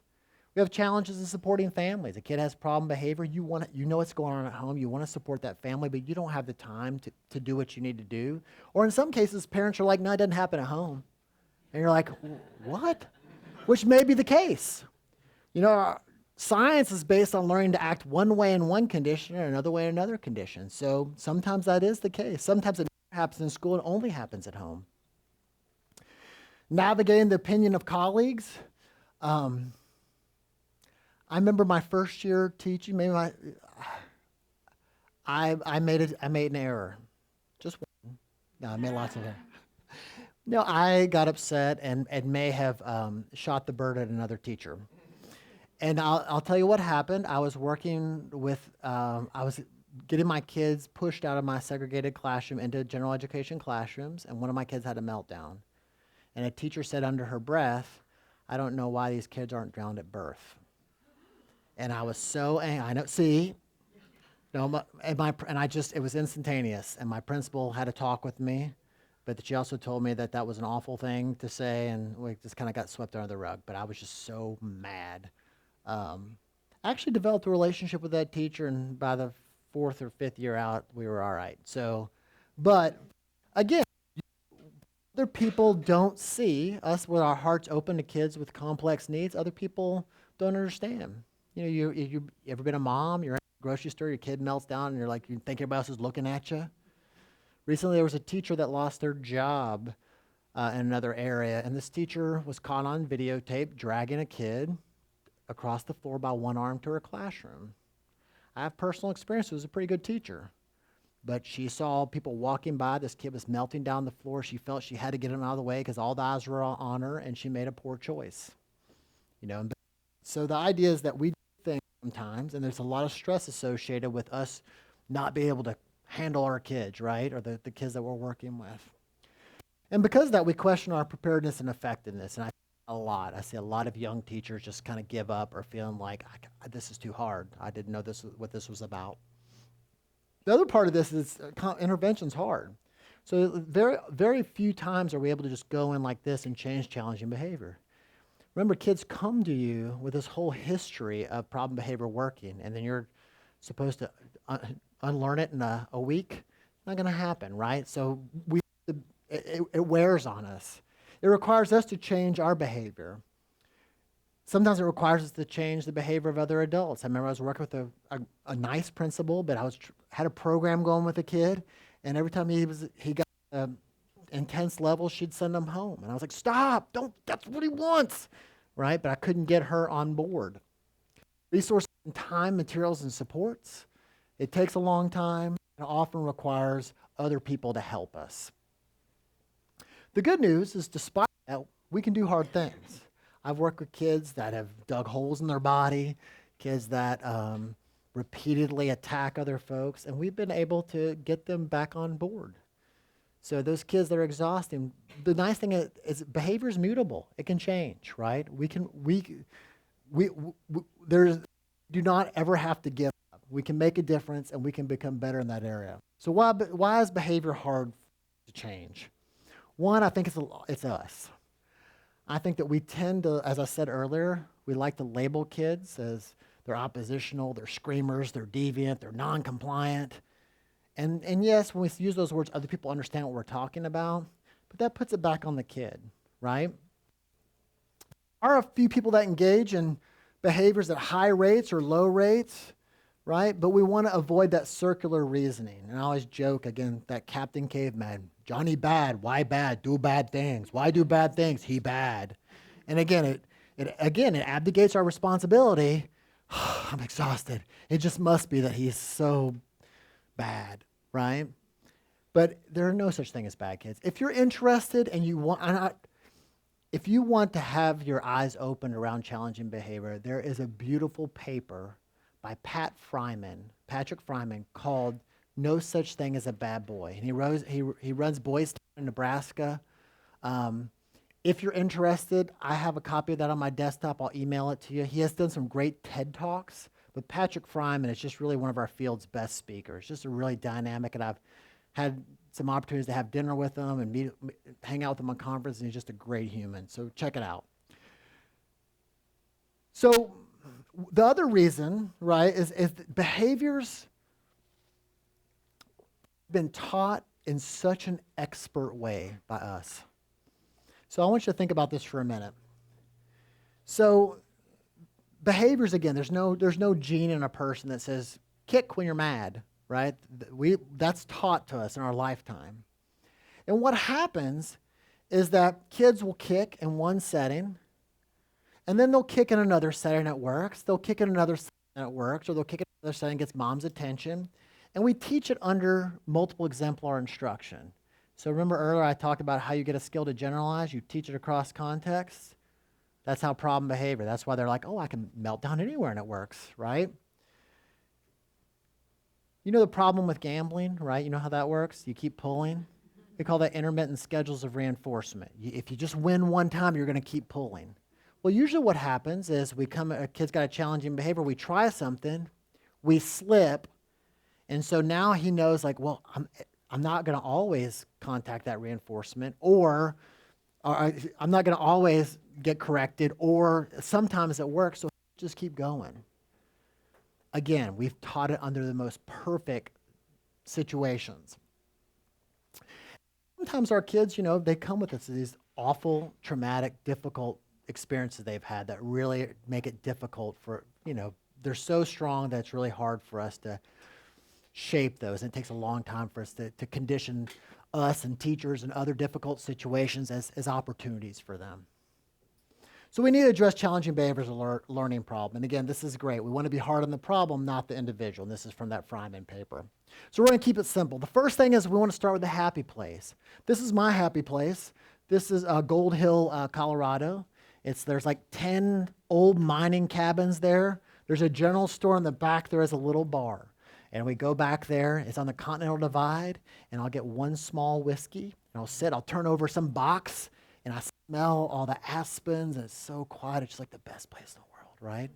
We have challenges in supporting families. A kid has problem behavior. You know what's going on at home. You want to support that family, but you don't have the time to do what you need to do. Or in some cases, parents are like, no, it doesn't happen at home. And you're like, what? Which may be the case. Science is based on learning to act one way in one condition and another way in another condition. So sometimes that is the case. Sometimes it never happens in school and only happens at home. Navigating the opinion of colleagues. I remember my first year teaching. I made an error, just one. No, I made lots of errors. No, I got upset and may have shot the bird at another teacher. And I'll tell you what happened. I was working with, I was getting my kids pushed out of my segregated classroom into general education classrooms, and one of my kids had a meltdown. And a teacher said under her breath, I don't know why these kids aren't drowned at birth. And I was so angry. I know, see? No, it was instantaneous. And my principal had a talk with me, but she also told me that was an awful thing to say, and we just kind of got swept under the rug. But I was just so mad. I actually developed a relationship with that teacher, and by the 4th or 5th year out, we were all right. So, but again, other people don't see us with our hearts open to kids with complex needs. Other people don't understand. You ever been a mom? You're at the grocery store, your kid melts down, and you think everybody else is looking at you. Recently, there was a teacher that lost their job in another area, and this teacher was caught on videotape dragging a kid across the floor by one arm to her classroom. I have personal experience. It was a pretty good teacher. But she saw people walking by. This kid was melting down the floor. She felt she had to get him out of the way because all the eyes were on her, and she made a poor choice. So the idea is that we do things sometimes, and there's a lot of stress associated with us not being able to handle our kids, right, or the kids that we're working with. And because of that, we question our preparedness and effectiveness. And I see a lot of young teachers just kind of give up or feeling like, this is too hard. I didn't know what this was about. The other part of this is intervention's hard. So very, very few times are we able to just go in like this and change challenging behavior. Remember, kids come to you with this whole history of problem behavior working, and then you're supposed to unlearn it in a week. Not going to happen, right? So it wears on us. It requires us to change our behavior. Sometimes it requires us to change the behavior of other adults. I remember I was working with a nice principal, but I had a program going with a kid, and every time he got intense level, she'd send him home. And I was like, stop, that's what he wants, right? But I couldn't get her on board. Resources and time, materials, and supports. It takes a long time and often requires other people to help us. The good news is despite that, we can do hard things. I've worked with kids that have dug holes in their body, kids that repeatedly attack other folks, and we've been able to get them back on board. So those kids that are exhausting, the nice thing is behavior is mutable. It can change, right? We do not ever have to give up. We can make a difference, and we can become better in that area. So why is behavior hard to change? One, I think it's us. I think that we tend to, as I said earlier, we like to label kids as they're oppositional, they're screamers, they're deviant, they're non-compliant. And yes, when we use those words, other people understand what we're talking about, but that puts it back on the kid, right? There are a few people that engage in behaviors at high rates or low rates, right? But we want to avoid that circular reasoning. And I always joke, again, that Captain Caveman, Johnny bad, why bad? Do bad things. Why do bad things? He bad. And again, it abdicates our responsibility. I'm exhausted. It just must be that he's so bad, right? But there are no such thing as bad kids. If you're interested and you want, if you want to have your eyes opened around challenging behavior, there is a beautiful paper by Patrick Fryman, called "No Such Thing as a Bad Boy," and he runs Boys Town in Nebraska. Um, if you're interested, I have a copy of that on my desktop. I'll email it to you. He has done some great TED Talks, but Patrick Fryman is just really one of our field's best speakers. Just a really dynamic, and I've had some opportunities to have dinner with him and hang out with him on conference, and he's just a great human. So check it out. So the other reason, right, is that behaviors been taught in such an expert way by us. So I want you to think about this for a minute. So behaviors, again, there's no gene in a person that says kick when you're mad, right? That's taught to us in our lifetime. And what happens is that kids will kick in one setting, and then they'll kick in another setting that works. They'll kick in another setting that works, or they'll kick in another setting that gets mom's attention. And we teach it under multiple exemplar instruction. So remember earlier I talked about how you get a skill to generalize. You teach it across contexts. That's how problem behavior. That's why they're like, oh, I can melt down anywhere and it works, right? You know the problem with gambling, right? You know how that works? You keep pulling. We call that intermittent schedules of reinforcement. If you just win one time, you're going to keep pulling. Well, usually what happens is a kid's got a challenging behavior, we try something, we slip, and so now he knows, like, well, I'm not going to always contact that reinforcement, or I'm not going to always get corrected, or sometimes it works, so just keep going. Again, we've taught it under the most perfect situations. Sometimes our kids, they come with us these awful, traumatic, difficult experiences they've had that really make it difficult for, they're so strong that it's really hard for us to shape those. And it takes a long time for us to condition us and teachers and other difficult situations as opportunities for them. So we need to address challenging behaviors as a learning problem. And again, this is great. We want to be hard on the problem, not the individual. And this is from that Fryman paper. So we're going to keep it simple. The first thing is we want to start with the happy place. This is my happy place. This is Gold Hill, Colorado. There's like 10 old mining cabins there. There's a general store in the back. There is a little bar. And we go back there. It's on the Continental Divide. And I'll get one small whiskey. And I'll turn over some box. And I smell all the aspens. And it's so quiet. It's just like the best place in the world, right?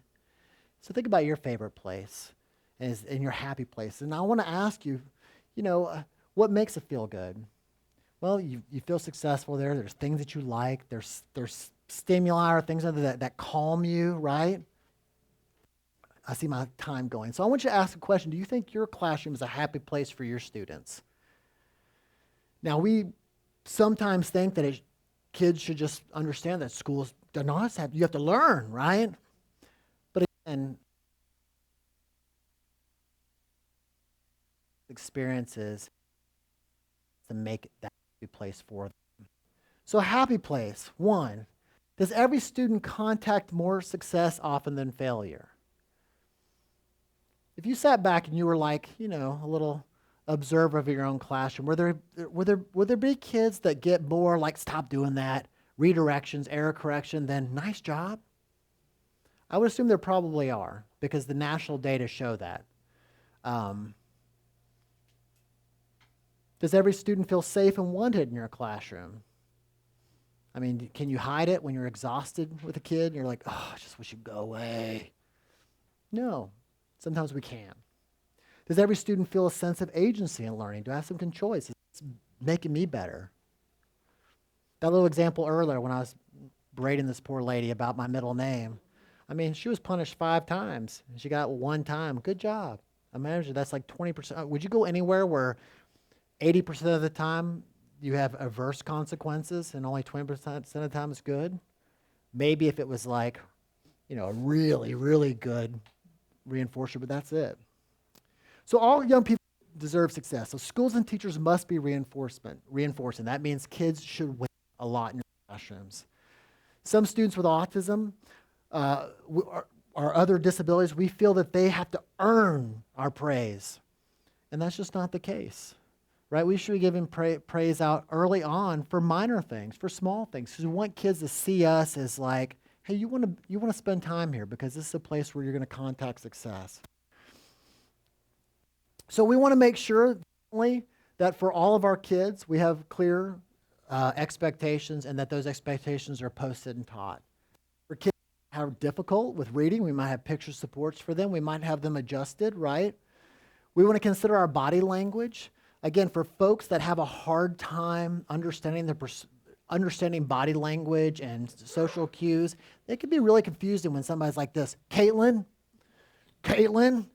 So think about your favorite place and your happy place. And I want to ask you, what makes it feel good? Well, you feel successful there. There's things that you like. There's stimuli or things that calm you, right? I see my time going. So I want you to ask a question. Do you think your classroom is a happy place for your students? Now, we sometimes think that kids should just understand that schools do not have, you have to learn, right? But again, experiences to make that happy place for them. So a happy place, one, does every student contact more success often than failure? If you sat back and you were like, a little observer of your own classroom, would there be kids that get more like stop doing that, redirections, error correction, than nice job? I would assume there probably are, because the national data show that. Does every student feel safe and wanted in your classroom? I mean, can you hide it when you're exhausted with a kid and you're like, oh, I just wish you'd go away? No, sometimes we can. Does every student feel a sense of agency in learning? Do I have some choice? It's making me better. That little example earlier when I was berating this poor lady about my middle name, I mean, she was punished 5 times, and she got 1 time. Good job. Imagine that's like 20%. Would you go anywhere where 80% of the time you have adverse consequences and only 20% of the time it's good? Maybe if it was like, a really, really good reinforcer, but that's it. So all young people deserve success. So schools and teachers must be reinforcing. That means kids should win a lot in your classrooms. Some students with autism or other disabilities, we feel that they have to earn our praise. And that's just not the case. right? We should be giving praise out early on for minor things, for small things, because we want kids to see us as like, hey, you want to spend time here because this is a place where you're going to contact success. So we want to make sure that for all of our kids, we have clear expectations and that those expectations are posted and taught. For kids who are difficult with reading, we might have picture supports for them. We might have them adjusted, right? We want to consider our body language. Again, for folks that have a hard time understanding body language and social cues, they can be really confusing when somebody's like this, Caitlin,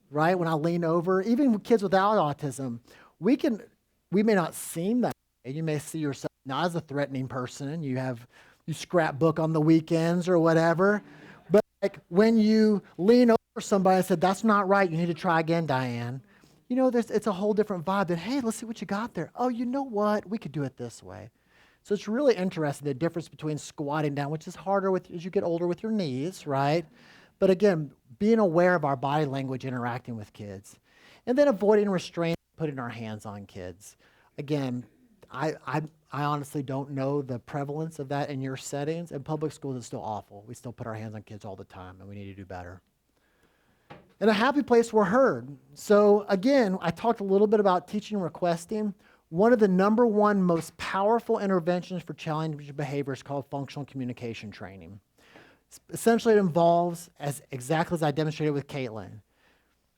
right? When I lean over, even with kids without autism, we may not seem that way. You may see yourself not as a threatening person. You scrapbook on the weekends or whatever. But like when you lean over somebody and said, that's not right, you need to try again, Diane. You know, it's a whole different vibe than, hey, let's see what you got there. Oh, you know what? We could do it this way. So it's really interesting, the difference between squatting down, which is harder as you get older with your knees, right? But again, being aware of our body language interacting with kids. And then avoiding restraint, putting our hands on kids. Again, I honestly don't know the prevalence of that in your settings. In public schools, it's still awful. We still put our hands on kids all the time, and we need to do better. In a happy place, we're heard. So again, I talked a little bit about teaching and requesting. One of the number one most powerful interventions for challenging behavior is called functional communication training. Essentially, it involves, exactly as I demonstrated with Caitlin,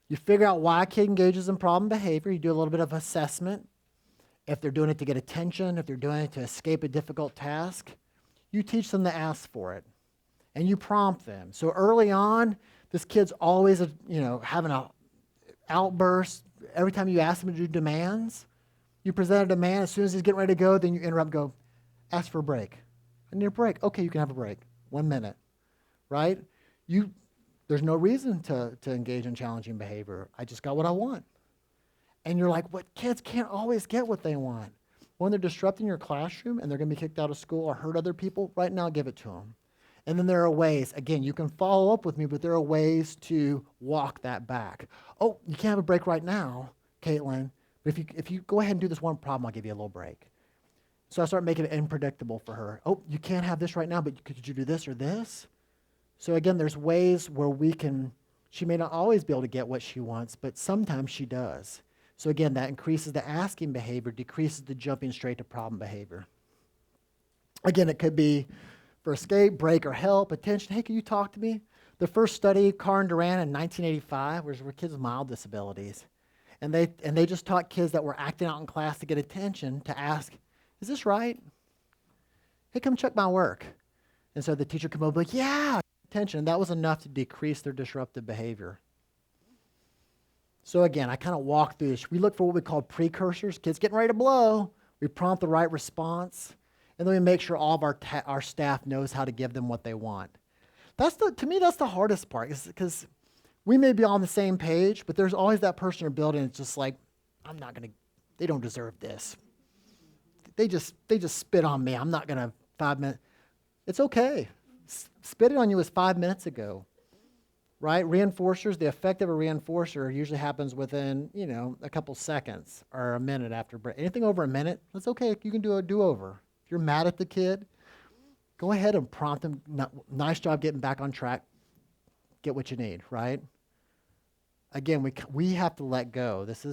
you figure out why a kid engages in problem behavior. You do a little bit of assessment. If they're doing it to get attention, if they're doing it to escape a difficult task, you teach them to ask for it, and you prompt them. So early on, this kid's always, having an outburst. Every time you ask him to do demands, you present a demand. As soon as he's getting ready to go, then you interrupt, go, ask for a break. I need a break. Okay, you can have a break. 1 minute, right? There's no reason to engage in challenging behavior. I just got what I want. And you're like, what? Kids can't always get what they want. When they're disrupting your classroom and they're going to be kicked out of school or hurt other people, right now, give it to them. And then there are ways, again, you can follow up with me, but there are ways to walk that back. Oh, you can't have a break right now, Caitlin, but if you go ahead and do this one problem, I'll give you a little break. So I start making it unpredictable for her. Oh, you can't have this right now, but could you do this or this? So again, there's ways where she may not always be able to get what she wants, but sometimes she does. So again, that increases the asking behavior, decreases the jumping straight to problem behavior. Again, it could be for escape, break, or help, attention. Hey, can you talk to me? The first study, Carr and Duran in 1985, were kids with mild disabilities. And they just taught kids that were acting out in class to get attention to ask, is this right? Hey, come check my work. And so the teacher come over and be like, yeah, attention. And that was enough to decrease their disruptive behavior. So again, I kind of walk through this. We look for what we call precursors, kids getting ready to blow. We prompt the right response. And then we make sure all of our staff knows how to give them what they want. To me, that's the hardest part, because we may be on the same page, but there's always that person in a building that's just like, they don't deserve this. They just spit on me. I'm not going to 5 minutes. It's okay. Spitting on you was 5 minutes ago, right? Reinforcers, the effect of a reinforcer usually happens within, a couple seconds or a minute after break. Anything over a minute, that's okay. You can do a do-over. If you're mad at the kid, go ahead and prompt them. Nice job getting back on track. Get what you need, right? Again, we have to let go. It's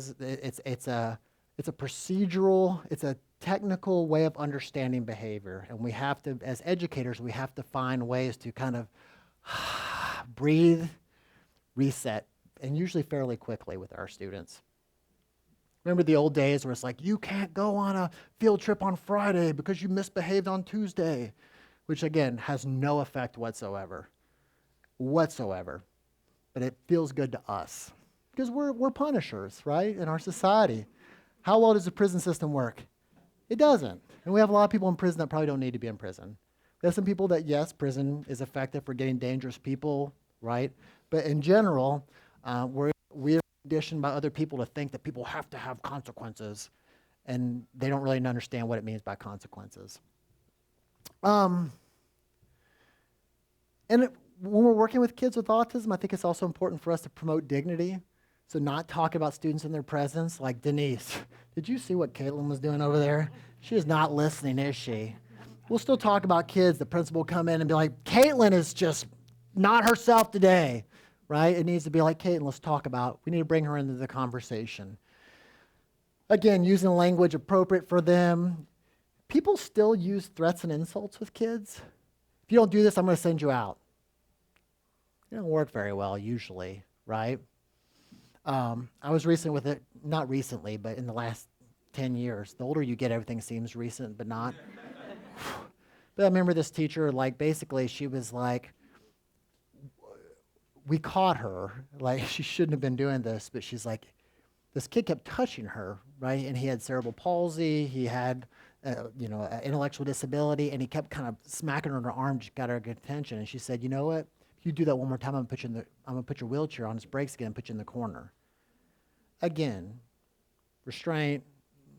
a procedural, it's a technical way of understanding behavior, and we have to, as educators, we have to find ways to kind of breathe, reset, and usually fairly quickly with our students. Remember the old days where it's like, you can't go on a field trip on Friday because you misbehaved on Tuesday, which again has no effect whatsoever. But it feels good to us because we're punishers, right, in our society. How well does the prison system work? It doesn't. And we have a lot of people in prison that probably don't need to be in prison. We have some people that, yes, prison is effective for getting dangerous people, right? But in general, we're conditioned by other people to think that people have to have consequences, and they don't really understand what it means by consequences. When we're working with kids with autism, I think it's also important for us to promote dignity. So not talking about students in their presence, like Denise, did you see what Caitlin was doing over there? She is not listening, is she? We'll still talk about kids. The principal will come in and be like, Caitlin is just not herself today, right? It needs to be like, Caitlin, let's talk about, we need to bring her into the conversation. Again, using language appropriate for them. People still use threats and insults with kids. If you don't do this, I'm going to send you out. It don't work very well usually, right? I was recent with it, not recently, but in the last 10 years. The older you get, everything seems recent, but not. But I remember this teacher, like, basically, she was like, we caught her, like, she shouldn't have been doing this, but she's like, this kid kept touching her, right? And he had cerebral palsy, he had, an intellectual disability, and he kept kind of smacking her on her arm, just got her attention. And she said, you know what? If you do that one more time, I'm gonna put your wheelchair on its brakes again and put you in the corner. Again, restraint,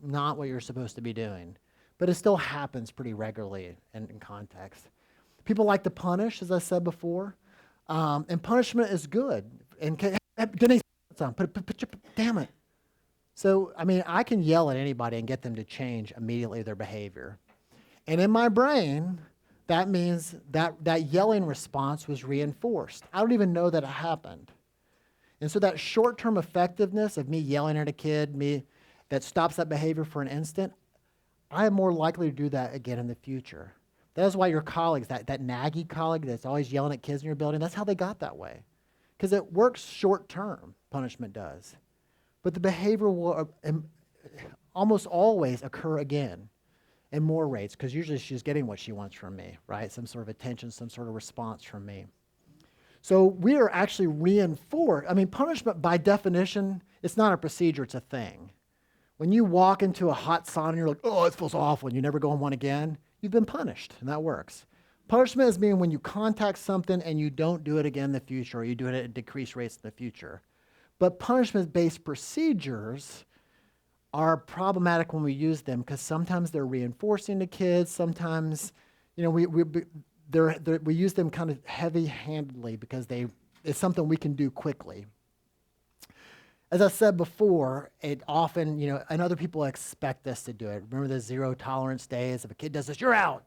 not what you're supposed to be doing. But it still happens pretty regularly in context. People like to punish, as I said before, and punishment is good. And Denise, damn it. So, I mean, I can yell at anybody and get them to change immediately their behavior. And in my brain, that means that yelling response was reinforced. I don't even know that it happened. And so that short-term effectiveness of me yelling at a kid, that stops that behavior for an instant, I am more likely to do that again in the future. That is why your colleagues, that naggy colleague that's always yelling at kids in your building, that's how they got that way. Because it works short-term, punishment does. But the behavior will almost always occur again in more rates, because usually she's getting what she wants from me, right? Some sort of attention, some sort of response from me. So we are actually reinforced. I mean, punishment by definition, it's not a procedure, it's a thing. When you walk into a hot sauna and you're like, oh, it feels awful, and you never go in one again, you've been punished, and that works. Punishment is meaning when you contact something and you don't do it again in the future, or you do it at decreased rates in the future. But punishment-based procedures are problematic when we use them because sometimes they're reinforcing the kids, sometimes we use them kind of heavy-handedly because it's something we can do quickly. As I said before, it often, and other people expect us to do it. Remember the zero tolerance days? If a kid does this, you're out,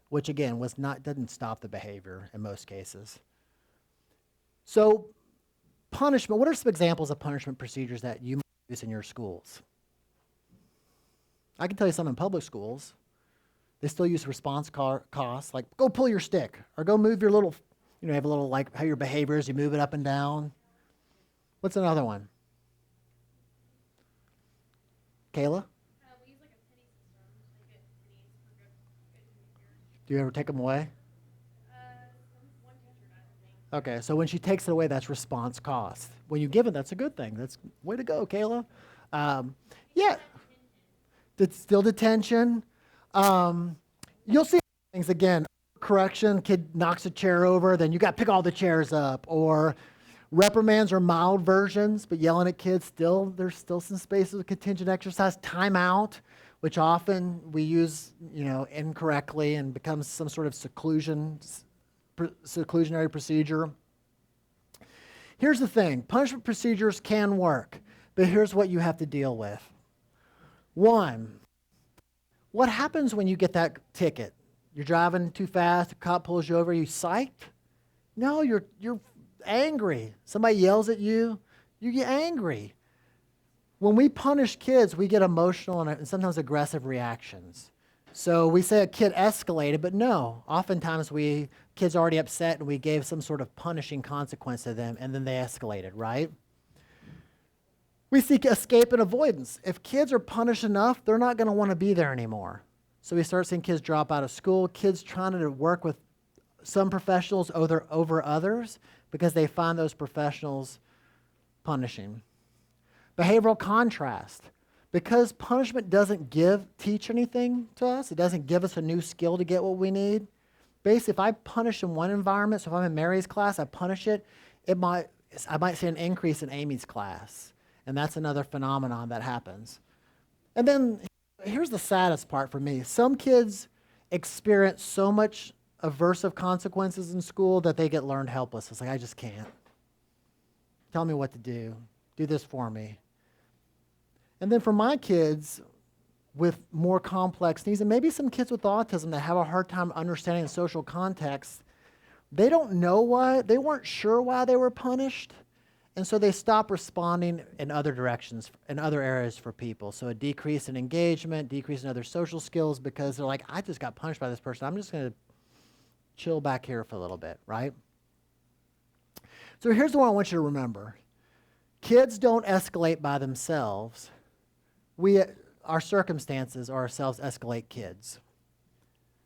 which again doesn't stop the behavior in most cases. So punishment, what are some examples of punishment procedures that you might use in your schools? I can tell you some in public schools. They still use response costs, like go pull your stick, or go move your little, you have a little, like how your behavior is, you move it up and down. What's another one? Kayla? We use like a penny system, like get pennies for good behavior. Do you ever take them away? One teacher does, I think. Okay, so when she takes it away, that's response cost. When you give it, that's a good thing. That's way to go, Kayla. Yeah, it's still detention. You'll see things again. Correction, kid knocks a chair over, then you got to pick all the chairs up. Or reprimands are mild versions, but yelling at kids, there's still some spaces of contingent exercise. Timeout, which often we use, incorrectly and becomes some sort of seclusionary procedure. Here's the thing, punishment procedures can work, but here's what you have to deal with. One, what happens when you get that ticket? You're driving too fast, a cop pulls you over, you psyched? No, you're angry. Somebody yells at you, you get angry. When we punish kids, we get emotional and sometimes aggressive reactions. So we say a kid escalated, but no. Oftentimes kids already upset and we gave some sort of punishing consequence to them and then they escalated, right? We seek escape and avoidance. If kids are punished enough, they're not going to want to be there anymore. So we start seeing kids drop out of school, kids trying to work with some professionals over others because they find those professionals punishing. Behavioral contrast. Because punishment doesn't teach anything to us, it doesn't give us a new skill to get what we need. Basically, if I punish in one environment, so if I'm in Mary's class, I punish it, I might see an increase in Amy's class. And that's another phenomenon that happens. And then here's the saddest part for me. Some kids experience so much aversive consequences in school that they get learned helpless. It's like, I just can't. Tell me what to do. Do this for me. And then for my kids with more complex needs, and maybe some kids with autism that have a hard time understanding the social context, they don't know why, they weren't sure why they were punished. And so they stop responding in other directions, in other areas for people. So a decrease in engagement, decrease in other social skills because they're like, I just got punished by this person. I'm just going to chill back here for a little bit, right? So here's the one I want you to remember. Kids don't escalate by themselves. Our circumstances or ourselves escalate kids.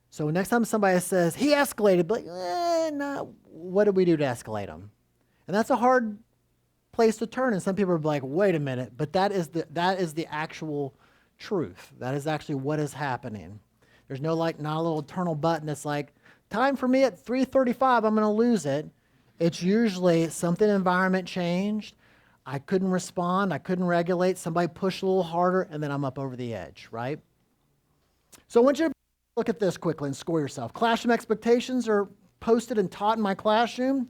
So next time somebody says, he escalated, but no, what do we do to escalate them? And that's a hard place to turn. And some people are like, wait a minute, but that is the actual truth. That is actually what is happening. There's not a little eternal button that's like, time for me at 3:35, I'm going to lose it. It's usually something environment changed. I couldn't respond. I couldn't regulate. Somebody pushed a little harder, and then I'm up over the edge, right? So I want you to look at this quickly and score yourself. Classroom expectations are posted and taught in my classroom.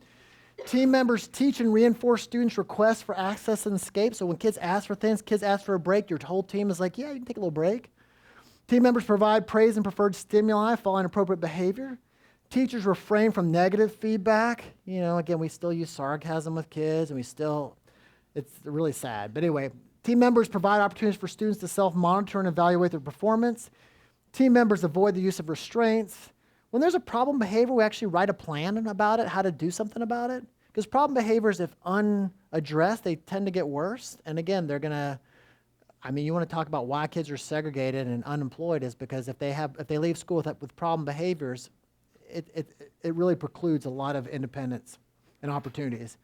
Team members teach and reinforce students' requests for access and escape. So when kids ask for things, kids ask for a break, your whole team is like, yeah, you can take a little break. Team members provide praise and preferred stimuli following appropriate behavior. Teachers refrain from negative feedback. Again, we still use sarcasm with kids, and it's really sad. But anyway, team members provide opportunities for students to self-monitor and evaluate their performance. Team members avoid the use of restraints. When there's a problem behavior, we actually write a plan about it, how to do something about it. Because problem behaviors, if unaddressed, they tend to get worse. And again, you want to talk about why kids are segregated and unemployed is because if they leave school with problem behaviors, it really precludes a lot of independence and opportunities.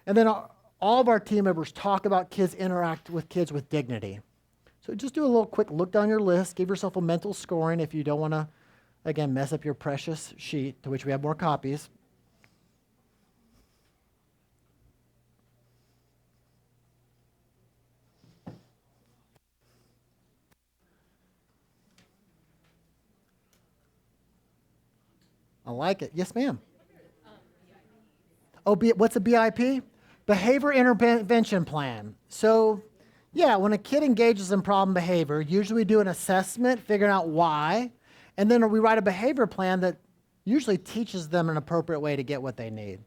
And then all of our team members talk about kids interact with kids with dignity. So just do a little quick look down your list. Give yourself a mental scoring if you don't want to, again, mess up your precious sheet, to which we have more copies. I like it. Yes, ma'am. Oh, what's a BIP? Behavior Intervention Plan. So, yeah, when a kid engages in problem behavior, usually we do an assessment, figuring out why, and then we write a behavior plan that usually teaches them an appropriate way to get what they need.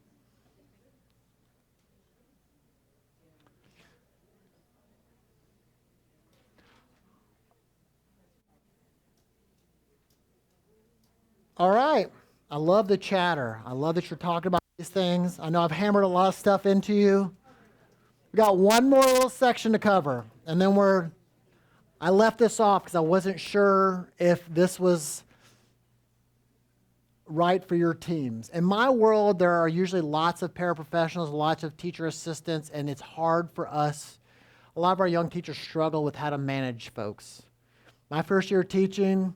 All right. I love the chatter. I love that you're talking about these things. I know I've hammered a lot of stuff into you. We got one more little section to cover, and then I left this off because I wasn't sure if this was right for your teams. In my world, there are usually lots of paraprofessionals, lots of teacher assistants, and it's hard for us. A lot of our young teachers struggle with how to manage folks. My first year teaching,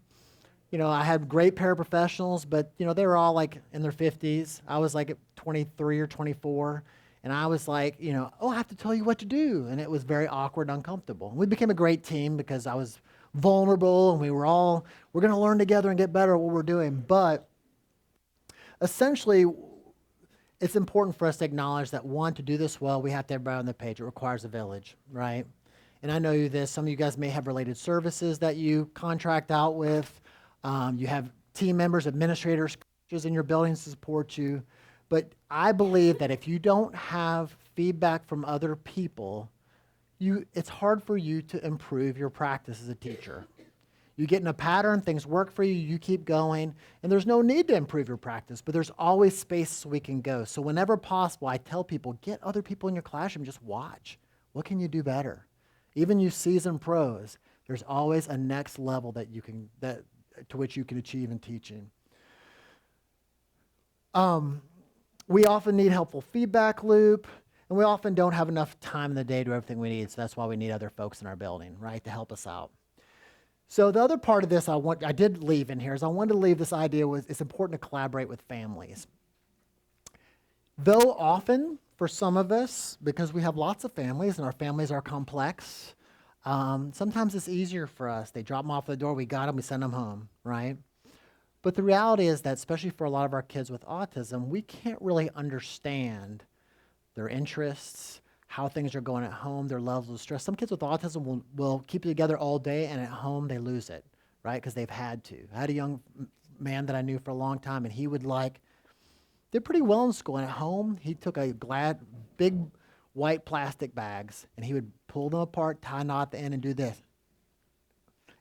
I had great paraprofessionals, but, they were all like in their 50s. I was like at 23 or 24. And I was like, I have to tell you what to do. And it was very awkward and uncomfortable. We became a great team because I was vulnerable and we're going to learn together and get better at what we're doing. But essentially, it's important for us to acknowledge that, one, to do this well, we have to have everybody on the page. It requires a village, right? And I know this. Some of you guys may have related services that you contract out with. You have team members, administrators, coaches in your buildings to support you. But I believe that if you don't have feedback from other people, it's hard for you to improve your practice as a teacher. You get in a pattern, things work for you, you keep going, and there's no need to improve your practice, but there's always space we can go. So whenever possible, I tell people, get other people in your classroom, just watch. What can you do better? Even you seasoned pros, there's always a next level to which you can achieve in teaching. We often need helpful feedback loop, and we often don't have enough time in the day to do everything we need, so that's why we need other folks in our building, right, to help us out. So the other part of this I did leave in here is I wanted to leave this idea it's important to collaborate with families. Though often, for some of us, because we have lots of families and our families are complex, sometimes it's easier for us. They drop them off at the door, we got them, we send them home, right? But the reality is that, especially for a lot of our kids with autism, we can't really understand their interests, how things are going at home, their levels of stress. Some kids with autism will keep it together all day, and at home they lose it, right? Because they've had to. I had a young man that I knew for a long time, and he would did pretty well in school. And at home, he took big white plastic bags, and he would pull them apart, tie a knot at the end, and do this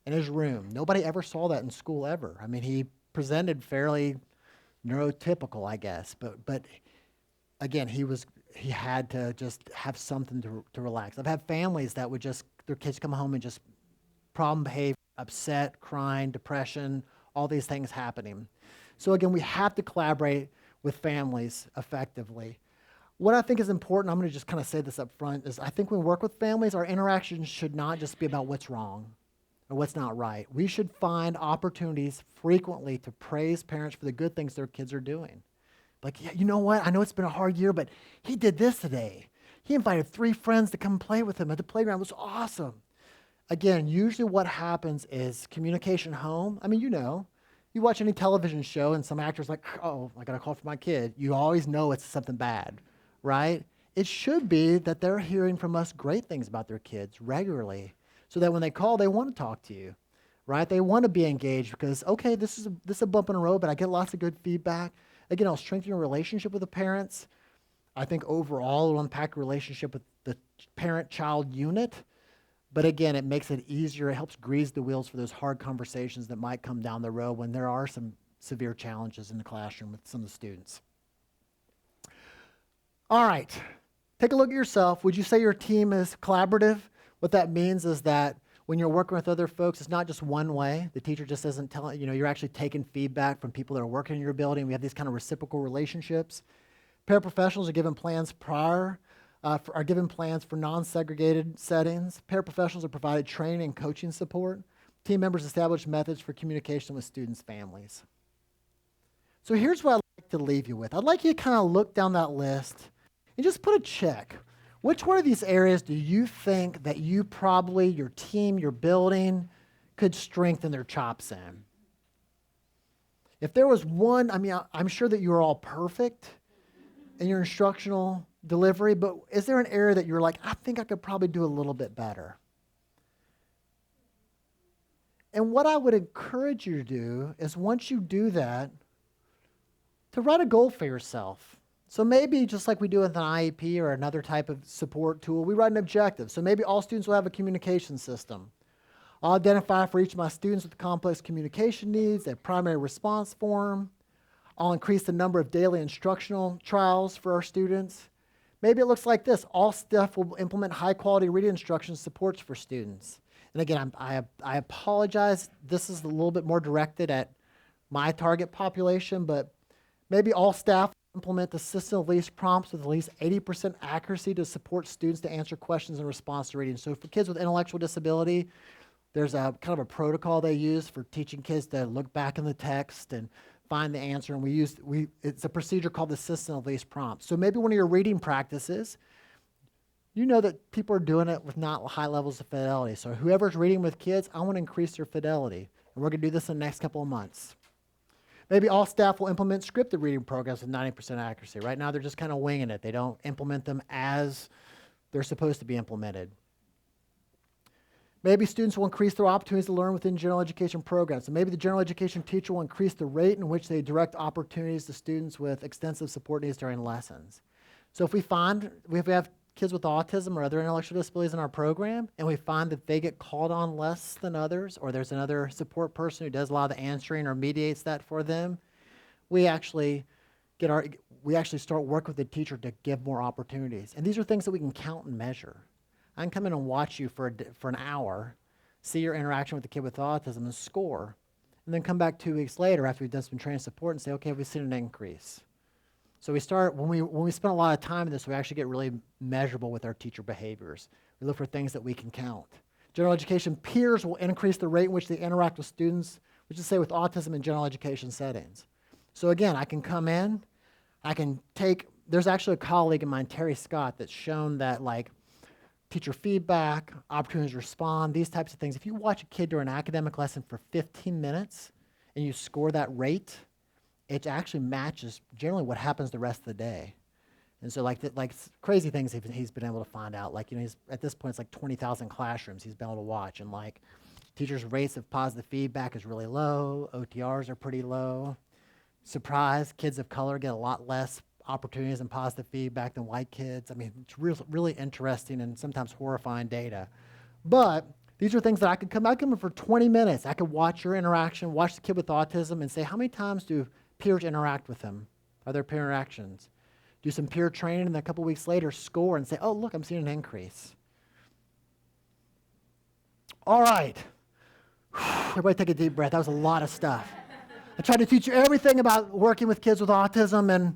in his room. Nobody ever saw that in school ever. I mean, he presented fairly neurotypical, I guess, but again, he had to just have something to relax. I've had families that would their kids come home and just problem behavior, upset, crying, depression, all these things happening. So again, we have to collaborate with families effectively. What I think is important, I'm going to just kind of say this up front, is I think when we work with families, our interactions should not just be about what's wrong or what's not right. We should find opportunities frequently to praise parents for the good things their kids are doing. Like, yeah, you know what? I know it's been a hard year, but he did this today. He invited 3 friends to come play with him at the playground. It was awesome. Again, usually what happens is communication home. I mean, you watch any television show and some actor's like, oh, I got a call from my kid. You always know it's something bad, right? It should be that they're hearing from us great things about their kids regularly so that when they call, they want to talk to you, right? They want to be engaged because, okay, this is a bump in the road, but I get lots of good feedback. Again, I'll strengthen your relationship with the parents. I think overall it'll impact relationship with the parent-child unit. But again, it makes it easier. It helps grease the wheels for those hard conversations that might come down the road when there are some severe challenges in the classroom with some of the students. All right, take a look at yourself. Would you say your team is collaborative? What that means is that when you're working with other folks, it's not just one way. The teacher just isn't telling, you're actually taking feedback from people that are working in your building. We have these kind of reciprocal relationships. Paraprofessionals are given plans are given plans for non-segregated settings. Paraprofessionals are provided training and coaching support. Team members establish methods for communication with students' families. So here's what I'd like to leave you with. I'd like you to kind of look down that list and just put a check. Which one of these areas do you think that you probably, your team, your building, could strengthen their chops in? If there was one, I'm sure that you're all perfect in your instructional delivery, but is there an area that you're like, I think I could probably do a little bit better? And what I would encourage you to do is once you do that, to write a goal for yourself. So maybe just like we do with an IEP or another type of support tool, we write an objective. So maybe all students will have a communication system. I'll identify for each of my students with complex communication needs a primary response form. I'll increase the number of daily instructional trials for our students. Maybe it looks like this. All staff will implement high-quality reading instruction supports for students. And again, I apologize. This is a little bit more directed at my target population, but maybe all staff implement the system of least prompts with at least 80% accuracy to support students to answer questions in response to reading. So for kids with intellectual disability, there's a kind of a protocol they use for teaching kids to look back in the text and find the answer. And it's a procedure called the system of least prompts. So maybe one of your reading practices, you know that people are doing it with not high levels of fidelity. So whoever's reading with kids, I want to increase their fidelity. And we're going to do this in the next couple of months. Maybe all staff will implement scripted reading programs with 90% accuracy. Right now, they're just kind of winging it. They don't implement them as they're supposed to be implemented. Maybe students will increase their opportunities to learn within general education programs. So maybe the general education teacher will increase the rate in which they direct opportunities to students with extensive support needs during lessons. So if we have kids with autism or other intellectual disabilities in our program, and we find that they get called on less than others, or there's another support person who does a lot of the answering or mediates that for them, we actually start working with the teacher to give more opportunities. And these are things that we can count and measure. I can come in and watch you for an hour, see your interaction with the kid with autism and score, and then come back 2 weeks later after we've done some training support and say, okay, we've seen an increase. So when we spend a lot of time in this, we actually get really measurable with our teacher behaviors. We look for things that we can count. General education peers will increase the rate in which they interact with students, which is say with autism in general education settings. So again, I can come in, there's actually a colleague of mine, Terry Scott, that's shown that teacher feedback, opportunities to respond, these types of things. If you watch a kid during an academic lesson for 15 minutes and you score that rate, it actually matches generally what happens the rest of the day. And so crazy things he's been able to find out. Like, he's at this point, it's like 20,000 classrooms he's been able to watch. And like teachers' rates of positive feedback is really low. OTRs are pretty low. Surprise, kids of color get a lot less opportunities and positive feedback than white kids. I mean, it's really interesting and sometimes horrifying data. But these are things that I come in for 20 minutes. I could watch your interaction, watch the kid with autism and say, how many times do peers interact with him? Are there peer interactions? Do some peer training and then a couple weeks later score and say, oh, look, I'm seeing an increase. All right. Everybody take a deep breath. That was a lot of stuff. I tried to teach you everything about working with kids with autism,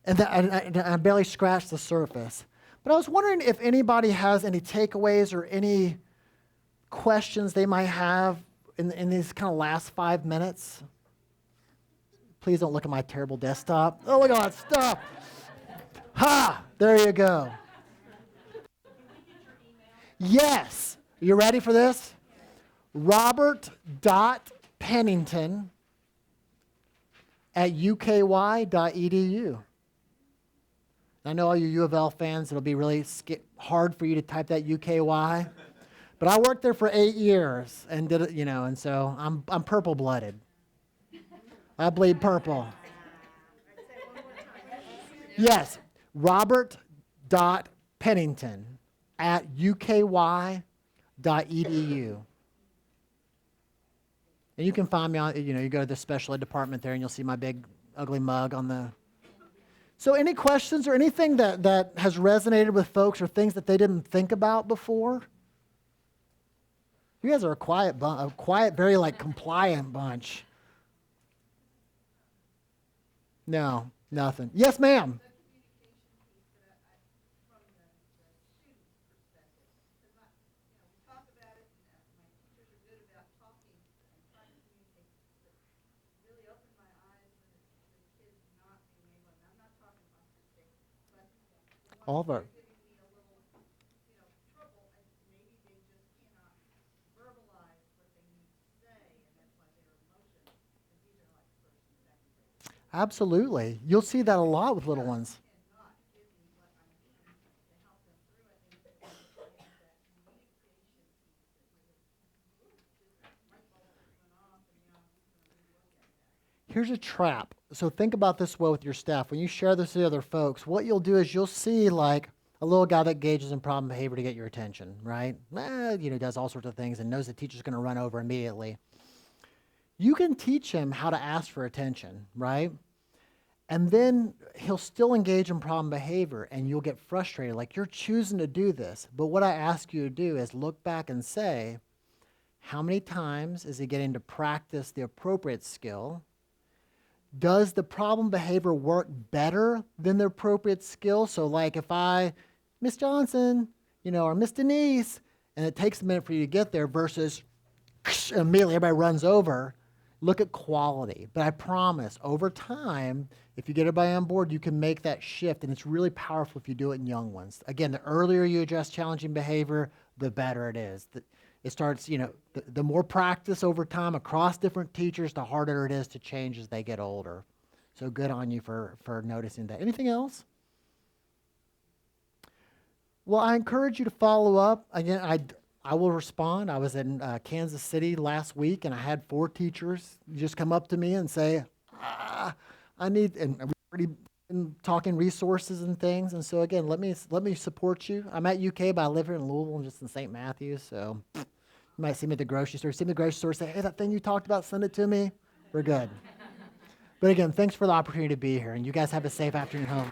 and I barely scratched the surface. But I was wondering if anybody has any takeaways or any questions they might have in these kind of last 5 minutes. Please don't look at my terrible desktop. Oh, look at all that stuff. Ha! There you go. Yes. You ready for this? Robert.Pennington at uky.edu. I know all you U of L fans, it'll be really hard for you to type that UKY. But I worked there for 8 years and did it, and so I'm purple-blooded. I bleed purple. Yes, Robert.Pennington at uky.edu. And you can find me on, you go to the special ed department there and you'll see my big ugly mug on the. So any questions or anything that has resonated with folks or things that they didn't think about before? You guys are a quiet, very compliant bunch. No, nothing. Yes, ma'am. All of our. Absolutely. You'll see that a lot with little ones. Here's a trap. So think about this way with your staff. When you share this with other folks, what you'll do is you'll see like a little guy that engages in problem behavior to get your attention, right? Does all sorts of things and knows the teacher's going to run over immediately. You can teach him how to ask for attention, right? And then he'll still engage in problem behavior and you'll get frustrated, like you're choosing to do this. But what I ask you to do is look back and say, how many times is he getting to practice the appropriate skill? Does the problem behavior work better than the appropriate skill? So like if Miss Johnson, or Miss Denise, and it takes a minute for you to get there versus immediately everybody runs over, look at quality. But I promise, over time, if you get everybody on board, you can make that shift, and it's really powerful if you do it in young ones. Again, the earlier you address challenging behavior, the better it is. It starts, the more practice over time across different teachers, the harder it is to change as they get older. So good on you for noticing that. Anything else? Well, I encourage you to follow up. Again, I will respond. I was in Kansas City last week, and I had 4 teachers just come up to me and say, I need, and we've already been talking resources and things. And so again, let me support you. I'm at UK, but I live here in Louisville and just in St. Matthews. So you might see me at the grocery store. See me at the grocery store, say, hey, that thing you talked about, send it to me. We're good. But again, thanks for the opportunity to be here, and you guys have a safe afternoon home.